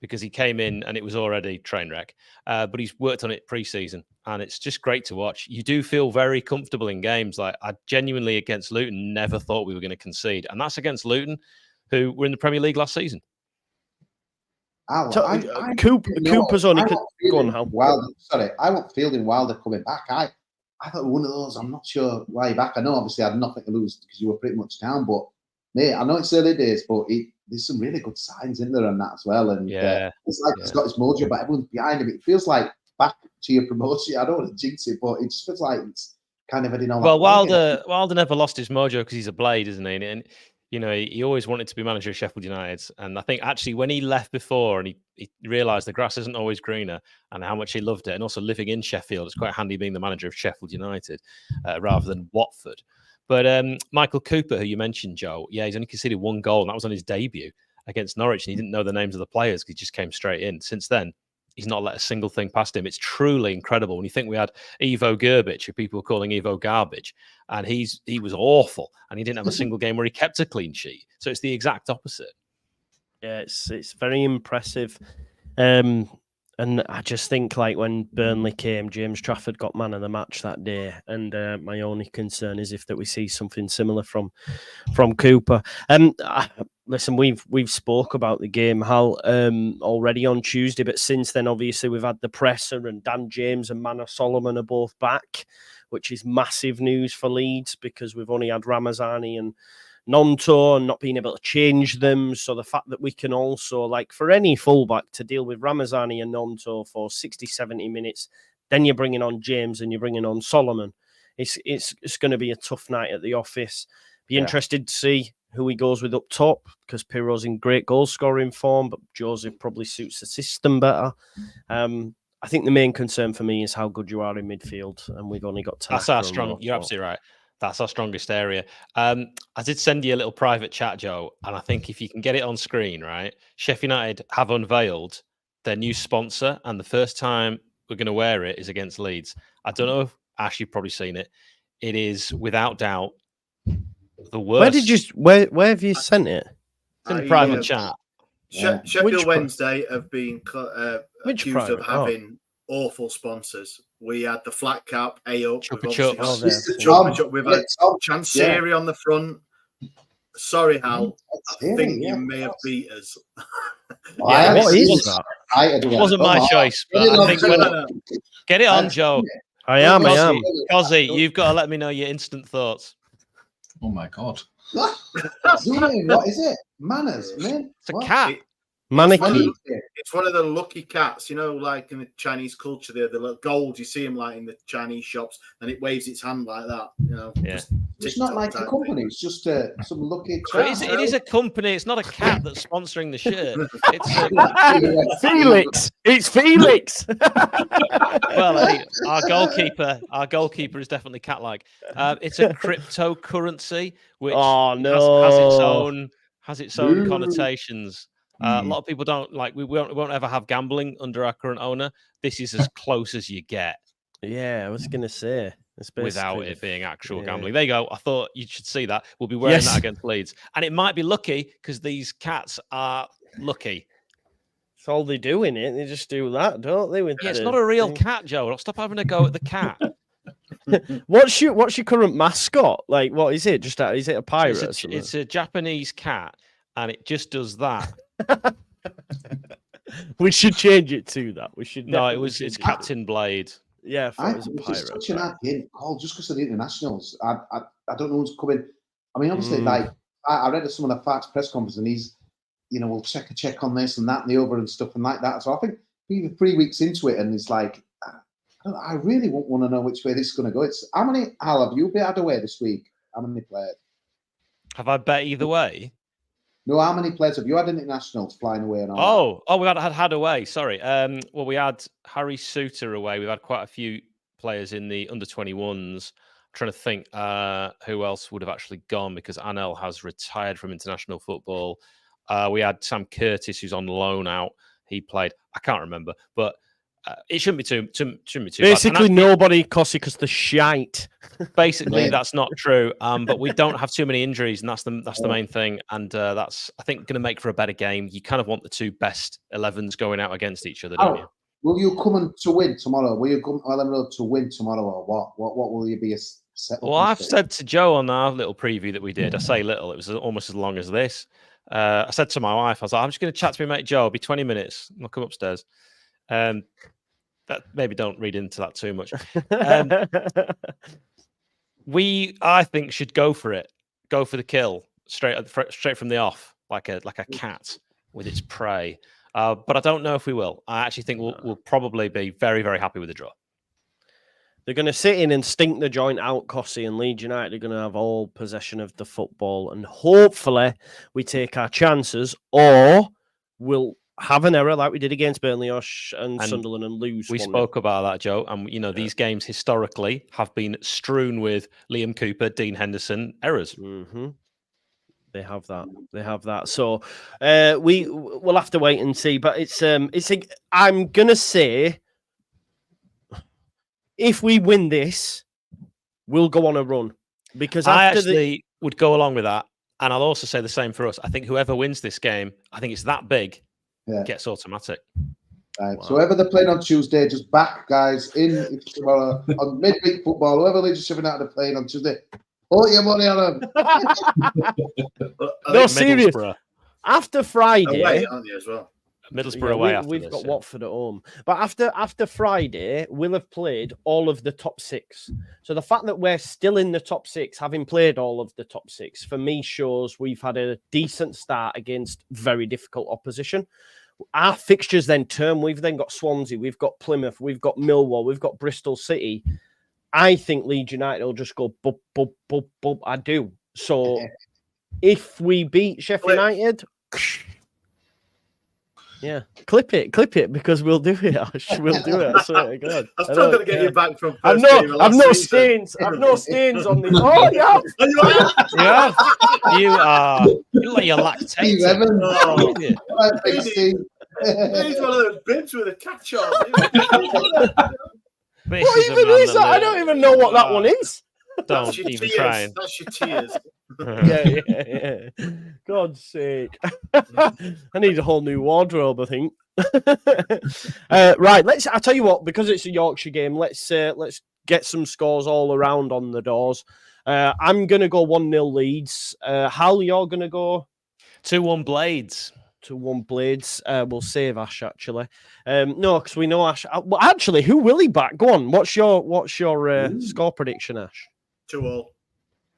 because he came in and it was already train wreck. But he's worked on it pre-season, and it's just great to watch. You do feel very comfortable in games. Like, I genuinely, against Luton, never thought we were going to concede. And that's against Luton, who were in the Premier League last season. Cooper's only... Go on, Hal. I want Fielding Wilder coming back. I thought one of those, I'm not sure why you're back. I know, obviously, I had nothing to lose because you were pretty much down. But, mate, I know it's early days, but there's some really good signs in there on that as well. And it's like it's got his mojo, but everyone's behind him. It feels like back to your promotion. I don't want to jinx it, but it just feels like it's kind of heading on. Well, Wilder never lost his mojo because he's a blade, isn't he? And You know, he always wanted to be manager of Sheffield United. And I think actually when he left before and he realised the grass isn't always greener and how much he loved it, and also living in Sheffield, it's quite handy being the manager of Sheffield United rather than Watford. But Michael Cooper, who you mentioned, Joe, yeah, he's only conceded 1 goal, and that was on his debut against Norwich, and he didn't know the names of the players because he just came straight in. Since then, he's not let a single thing past him. It's truly incredible. When you think we had Ivo Gerbic, who people were calling Ivo Garbage, and he was awful, and he didn't have a single game where he kept a clean sheet. So it's the exact opposite. Yeah, it's very impressive. And I just think, like, when Burnley came, James Trafford got man of the match that day. And my only concern is if that we see something similar from Cooper. Listen, we've spoke about the game, Hal, already on Tuesday, but since then, obviously, we've had the presser, and Dan James and Manor Solomon are both back, which is massive news for Leeds because we've only had Ramazani and Nonto and not being able to change them. So the fact that we can also, like, for any fullback to deal with Ramazani and Nonto for 60, 70 minutes, then you're bringing on James and you're bringing on Solomon. It's going to be a tough night at the office. Be interested to see who he goes with up top because Pirro's in great goal scoring form, but Joseph probably suits the system better. I think the main concern for me is how good you are in midfield, and we've only got Tanaka. That's our strong. You're absolutely right. That's our strongest area. I did send you a little private chat, Joe, and I think if you can get it on screen, right? Sheffield United have unveiled their new sponsor, and the first time we're going to wear it is against Leeds. I don't know if Ash, you've probably seen it. It is without doubt the worst. Where have you sent it? It's in the private chat. Sheffield Wednesday have been accused of private? having awful sponsors. We had the flat cap, A-Up, Chupa we've Chups. obviously got Chupa Chup, we've had Chancery on the front. Sorry, Hal, I think you may have beat us. What is that? It wasn't my choice, but I think get it on, Joe. I am. Cozzy, you've got to let me know your instant thoughts. Oh my God. What is it? Manners, man. It's a cat. Mannequin. It's one of the lucky cats, you know, like in the Chinese culture, the little gold, you see them like in the Chinese shops, and it waves its hand like that, you know. Yeah. It's not like a company, it's just some lucky cat. It is a company, it's not a cat that's sponsoring the shirt. It's Felix. It's Felix. Well, hey, our goalkeeper is definitely cat-like. It's a cryptocurrency, which has its own connotations. A lot of people don't like. We won't ever have gambling under our current owner. This is as close as you get. Yeah, I was going to say. Without it being actual gambling. There you go. I thought you should see that. We'll be wearing that against Leeds. And it might be lucky because these cats are lucky. That's all they do in it. They just do that, don't they? It's not a real cat, Joe. Stop having a go at the cat. What's your current mascot? Like, what is it? Is it a pirate? It's a Japanese cat, and it just does that. We should change it to that. We should. No, it's Captain Blade. Yeah, I it was a pirate. It's such an hard game call just because of the internationals. I don't know who's coming. I mean, obviously, like I read some of the Fart's press conference, and he's, we'll check on this and that and the over and stuff and like that. So I think even 3 weeks into it, and it's like, I really won't want to know which way this is going to go. It's how many Al have you had away this week? How many players? Have I bet either way? No, how many players have you had internationals flying away? And all we had away. Sorry. Well, we had Harry Suter away. We've had quite a few players in the under 21s. I'm trying to think who else would have actually gone because Anel has retired from international football. We had Sam Curtis, who's on loan out. He played. I can't remember, but it shouldn't be too basically bad. Nobody, Cossie, because the shite. Basically, that's not true. But we don't have too many injuries, and that's the main thing. And that's, I think, going to make for a better game. You kind of want the two best 11s going out against each other, don't you? Will you come to win tomorrow? Will you come to Ellen Road to win tomorrow, or what? What will you be set up? Well, I've said to Joe on our little preview that we did. I say little; it was almost as long as this. I said to my wife, I was like, "I'm just going to chat to my mate Joe. It'll be 20 minutes. I'll come upstairs." That maybe don't read into that too much. We, I think, should go for it. Go for the kill straight from the off, like a cat with its prey. But I don't know if we will. I actually think we'll probably be very, very happy with the draw. They're going to sit in and stink the joint out, Cossey, and Leeds United are going to have all possession of the football. And hopefully we take our chances, or we'll have an error like we did against Burnley and Sunderland and lose. We spoke about that, Joe. And, these games historically have been strewn with Liam Cooper, Dean Henderson errors. Mm-hmm. They have that. So we'll have to wait and see. But I'm going to say, if we win this, we'll go on a run. Because I actually would go along with that. And I'll also say the same for us. I think whoever wins this game, I think it's that big, gets automatic. Right. Wow. So whoever they're playing on Tuesday, just back, guys, in tomorrow on midweek football. Whoever Leeds are shoving out of the plane on Tuesday, put your money on them. No, serious. After Friday... Away, aren't you, as well? Middlesbrough away after we've this, got Watford at home. But after Friday, we'll have played all of the top 6. So the fact that we're still in the top 6, having played all of the top 6, for me shows we've had a decent start against very difficult opposition. Our fixtures then turn. We've then got Swansea, we've got Plymouth, we've got Millwall, we've got Bristol City. I think Leeds United will just go bump, bump, bump, bump. I do. So if we beat Sheffield United... Yeah, clip it, because we'll do it. We'll do it. I swear to God. I'm still going to get you back from. I've no stains. I've no stains on this. Oh, yeah. You are. You like you're lactating. He's one of those bibs with a catch on. What even is that? I don't even know what that one is. Don't even try. That's your tears. Yeah. God's sake. I need a whole new wardrobe, I think. Right, I'll tell you what, because it's a Yorkshire game, let's get some scores all around on the doors. I'm gonna go 1-0 Leeds. Hal, you're gonna go 2-1 Blades. 2-1 Blades. We'll save Ash actually. No, because we know Ash. Well, actually, who will he back? Go on. What's your score prediction, Ash? 2-2.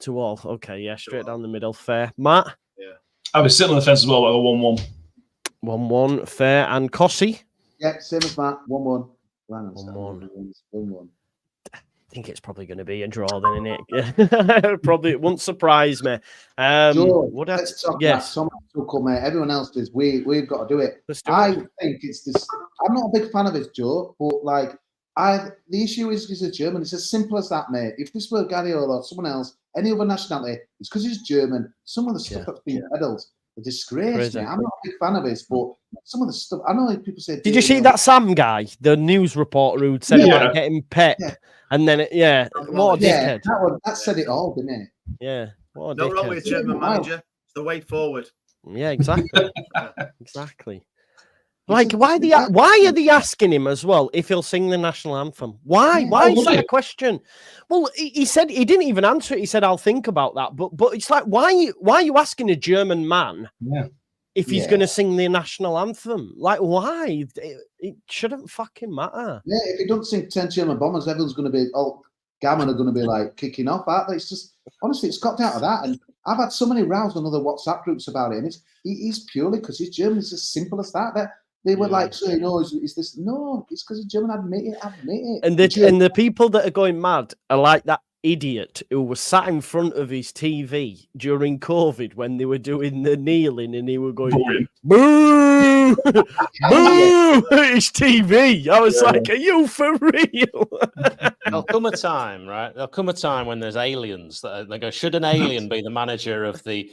2-2. Okay, yeah, straight down the middle. Fair. Matt? Yeah. I was sitting on the fence as well, but a 1-1. 1-1. Fair. And Cossey? Yeah, same as Matt. 1-1. 1-1. I think it's probably going to be a draw then, isn't it? Probably. It won't surprise me. Joe, let's talk about Thomas Tuchel, mate. Everyone else does. We've got to do it. I think it's this. I'm not a big fan of it, Joe, but the issue is he's a German. It's as simple as that, mate. If this were Guardiola or someone else, any other nationality, it's because he's German. Some of the stuff that's been peddled, a disgrace, mate. I'm not a big fan of this, but some of the stuff, I know people say... Did you see that Sam guy, the news reporter who said about getting Pep? Yeah. And then, what a dickhead. That said it all, didn't it? Yeah. What a dickhead. Not wrong with a German manager. It's the way forward. Yeah, exactly. Exactly. Like, why are they asking him as well if he'll sing the national anthem? Why? Why is that a question? Well, he said he didn't even answer it. He said, "I'll think about that." But it's like, why are you asking a German man if he's going to sing the national anthem? Like, why? It shouldn't fucking matter. Yeah, if he doesn't sing 10 German Bombers, everyone's going to be Gammon are going to be like kicking off, aren't they? It's just honestly, it's got out of that. And I've had so many rows on other WhatsApp groups about it, and he's purely because he's German. It's as simple as that. They were like, so, is this? No, it's because he's German. Admit it. And the people that are going mad are like that idiot who was sat in front of his TV during COVID when they were doing the kneeling, and he were going, boo, boo, his TV. I was like, are you for real? There'll come a time, right? There'll come a time when there's aliens that they go, should an alien be the manager of the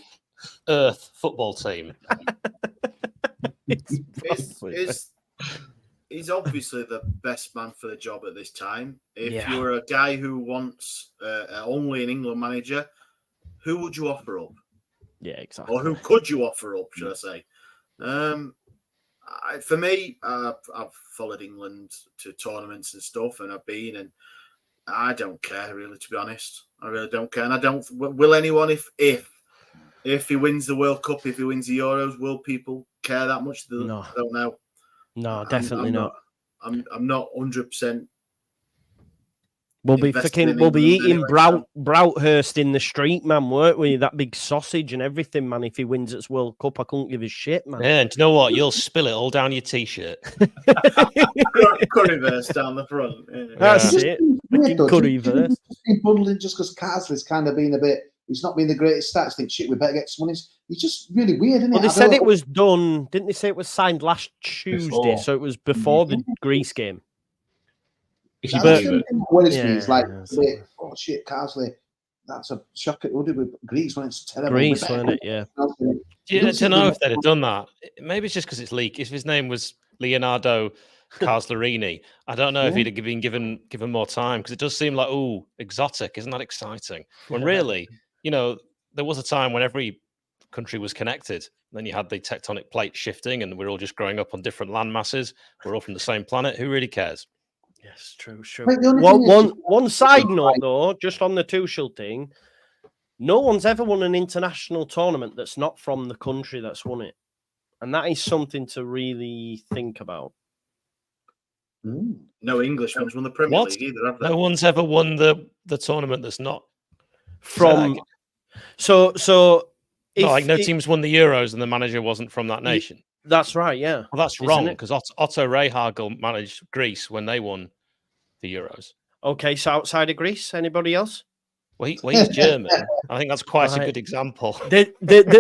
Earth football team? He's obviously the best man for the job at this time. If you're a guy who wants only an England manager, who would you offer up? Yeah, exactly. Or who could you offer up, should I say? For me, I've followed England to tournaments and stuff, and I've been, and I don't care really, to be honest. I really don't care, and I don't. Will anyone, if he wins the World Cup, if he wins the Euros, will people care that much? No. I don't know. No, definitely not. I'm not 100%. We'll be invested in we'll be England eating anyway, Broughurst in the street, man, weren't we? That big sausage and everything, man. If he wins its World Cup, I couldn't give a shit, man. Yeah, and do you know what? You'll spill it all down your t-shirt. Curryverse down the front. Yeah. That's Just it. weird, though. Curryverse. Just been bundling just because Carsley's kind of been a bit. He's not been the greatest stats. Think shit. We better get someone. He's just really weird, isn't Well, it? they I said don't- it was done. Didn't they say it was signed last Tuesday? Before. So it was before the Greece game. If you That's believe the it. thing that worries me. Yeah, It's like, that's wait, oh shit, Carsley. That's a shock. What did we? Greece when it's terrible. Greece, We better wasn't it? Yeah. Yeah, I don't see don't know them- if they'd have done that. Maybe it's just because it's leak. If his name was Leonardo Carslerini, I don't know if Yeah. he'd have been given more time, because it does seem like, oh, exotic, isn't that exciting? When really, there was a time when every country was connected. Then you had the tectonic plate shifting, and we're all just growing up on different land masses. We're all from the same planet. Who really cares? Yes, true. Like, the only thing is- One side note, though, just on the Tuchel thing, no one's ever won an international tournament that's not from the country that's won it. And that is something to really think about. No Englishman's won the Premier What? League either, have they? No one's ever won the tournament that's not From so if no it- teams won the Euros and the manager wasn't from that nation. that's right, yeah. Well, that's Isn't wrong, it? because Otto Rehhagel managed Greece when they won the Euros. Okay, so outside of Greece, anybody else? Well, he's German. I think that's quite a Right. good example.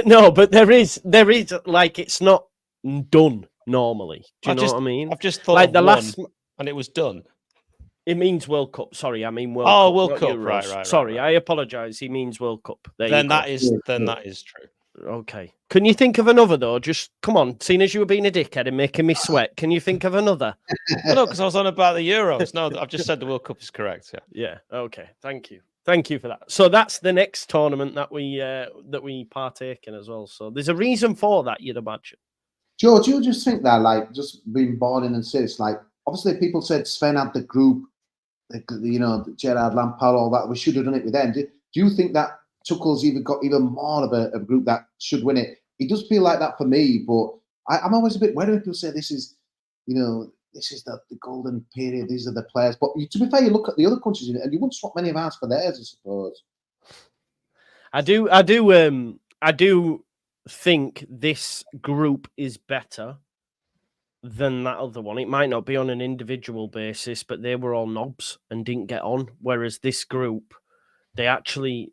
No, but there is like it's not done normally. Do you know what I mean? I've just thought Like of the one, last, and it was done. it means World Cup. Sorry, I mean World Oh, Cup. World not Cup, Euros. right. Sorry, I apologise. He means World Cup. There you Then go. that is true. Okay. Can you think of another though? Just come on, seeing as you were being a dickhead and making me sweat, can you think of another? Well, no, because I was on about the Euros. No, I've just said the World Cup is correct. Yeah. Yeah. Okay. Thank you for that. So that's the next tournament that we partake in as well. So there's a reason for that, you'd imagine. George, you just think that, like, just being born in and serious, like, obviously people said Sven had the group, Gerard Lampard, all that. We should have done it with them. Do you think that Tuchel's got even more of a group that should win it? It does feel like that for me, but I'm always a bit wary when people say this is the golden period. These are the players. But to be fair, you look at the other countries and you wouldn't swap many of ours for theirs, I suppose. I do think this group is better than that other one. It might not be on an individual basis, but they were all knobs and didn't get on. Whereas this group, they actually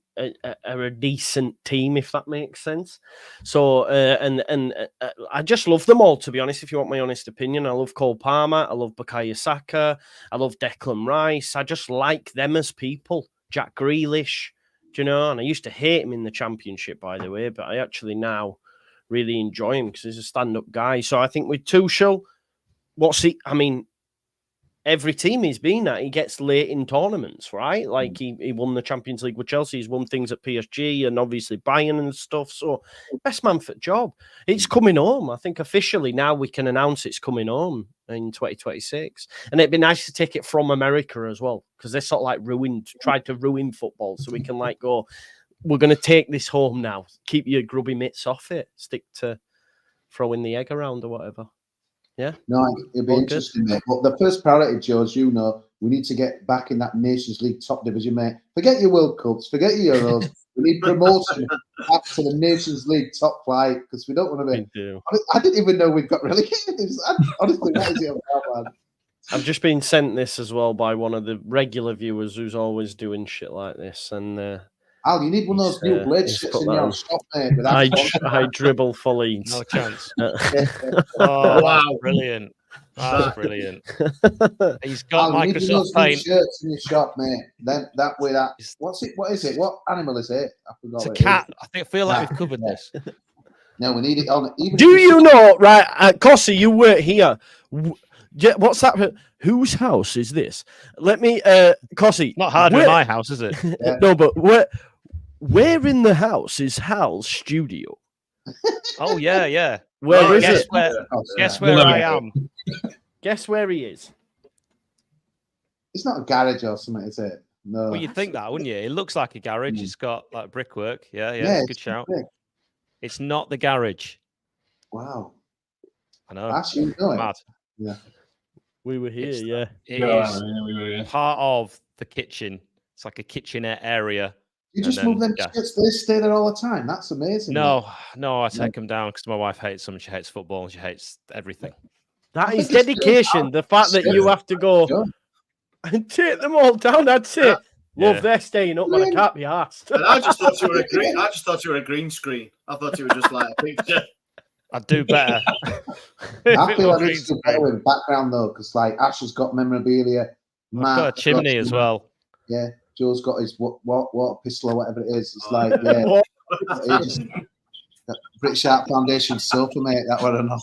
are a decent team, if that makes sense. So, I just love them all, to be honest, if you want my honest opinion. I love Cole Palmer. I love Bukayo Saka. I love Declan Rice. I just like them as people. Jack Grealish, do you know? And I used to hate him in the Championship, by the way, but I actually now really enjoy him because he's a stand-up guy. So I think with Tuchel, every team he's been at, he gets late in tournaments, right? Like he won the Champions League with Chelsea, he's won things at PSG and obviously Bayern and stuff. So best man for the job. It's coming home. I think officially now we can announce it's coming home in 2026. And it'd be nice to take it from America as well, because they're sort of like tried to ruin football. So we can like go, we're going to take this home now. Keep your grubby mitts off it. Stick to throwing the egg around or whatever. Yeah. No, it'll be interesting, mate. But the first priority, George, we need to get back in that Nations League top division, mate. Forget your World Cups, forget your Euros. We need promotion back to the Nations League top flight because we don't want to be. I didn't even know we've got relegated. Honestly, what is it about, man? I've just been sent this as well by one of the regular viewers who's always doing shit like this, and Al, you need one of those new blade shits in your shop, mate. I dribble for Leeds. No chance. Wow. Brilliant. That's brilliant. He's Al, got you need one of Microsoft those new Paint. shirts in your shop, mate. Then that way, what's it? What is it? What animal is it? I forgot. It's a what it is. cat. I feel like we've covered this. No, we need it on. Do you know, right, Cossie, you were here. What's that? Whose house is this? Let me, Cossie. Not harder in my house, is it? No, but where in the house is Hal's studio? Oh, yeah. Where is guess it? Guess where I am. Guess where he is. It's not a garage or something, is it? No. Well, you'd think that, wouldn't you? It looks like a garage. It's got like brickwork. Yeah, Yeah, good shout. big. It's not the garage. Wow. I know. Actually, you know it. Mad. Yeah. We were here, yeah. It is part of the kitchen. It's like a kitchenette area. You just move them shits. They stay there all the time. That's amazing. No, I take them down because my wife hates them. She hates football and she hates everything. That is dedication. The fact that you have to go and take them all down. That's it. Love, they're staying up, man. I can't be asked. And I just thought you were a green. I just thought you were a green screen. I thought you were just like a picture. I'd do better. I feel like it's do better with background though, because like Ash has got memorabilia. I've got a chimney as well. Yeah, Joe's got his water pistol or whatever it is. It's like British Art Foundation sofa, mate. That were enough.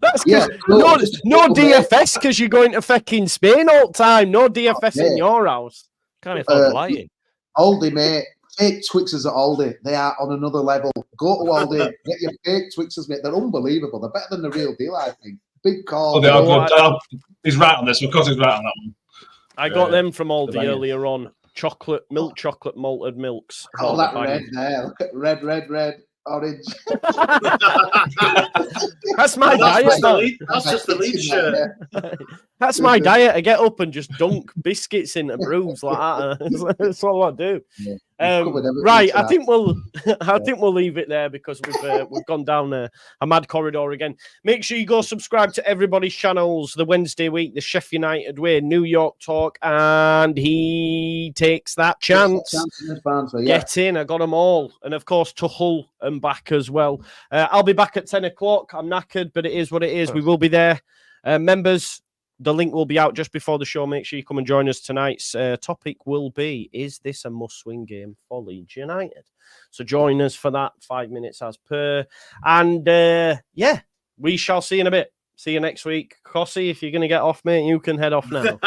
That's no DFS because you're going to fucking Spain all the time. No DFS in your house. Can't afford the lighting. Aldi, mate. Fake Twixers at Aldi. They are on another level. Go to Aldi, get your fake Twixers, mate. They're unbelievable. They're better than the real deal, I think. Big call. He's right on this. Of course, he's right on that one. I got them from Aldi earlier on. Milk chocolate malted milks. Oh, that red there. Look at red, orange. That's my diet. That's just the lead shirt. That's my diet. I get up and just dunk biscuits into brews like that. That's all I do. Right, I think we'll leave it there because we've gone down a mad corridor again. Make sure you go subscribe to everybody's channels. The Wednesday week, the Sheffield United way, New York talk, and he takes that chance. Get in. I got them all, and of course to Hull and back as well. I'll be back at 10 o'clock. I'm knackered, but it is what it is. We will be there. Members, the link will be out just before the show. Make sure you come and join us. Tonight's topic will be, is this a must-win game for Leeds United? So join us for that, 5 minutes as per. And we shall see you in a bit. See you next week. Cossie, if you're going to get off, mate, you can head off now.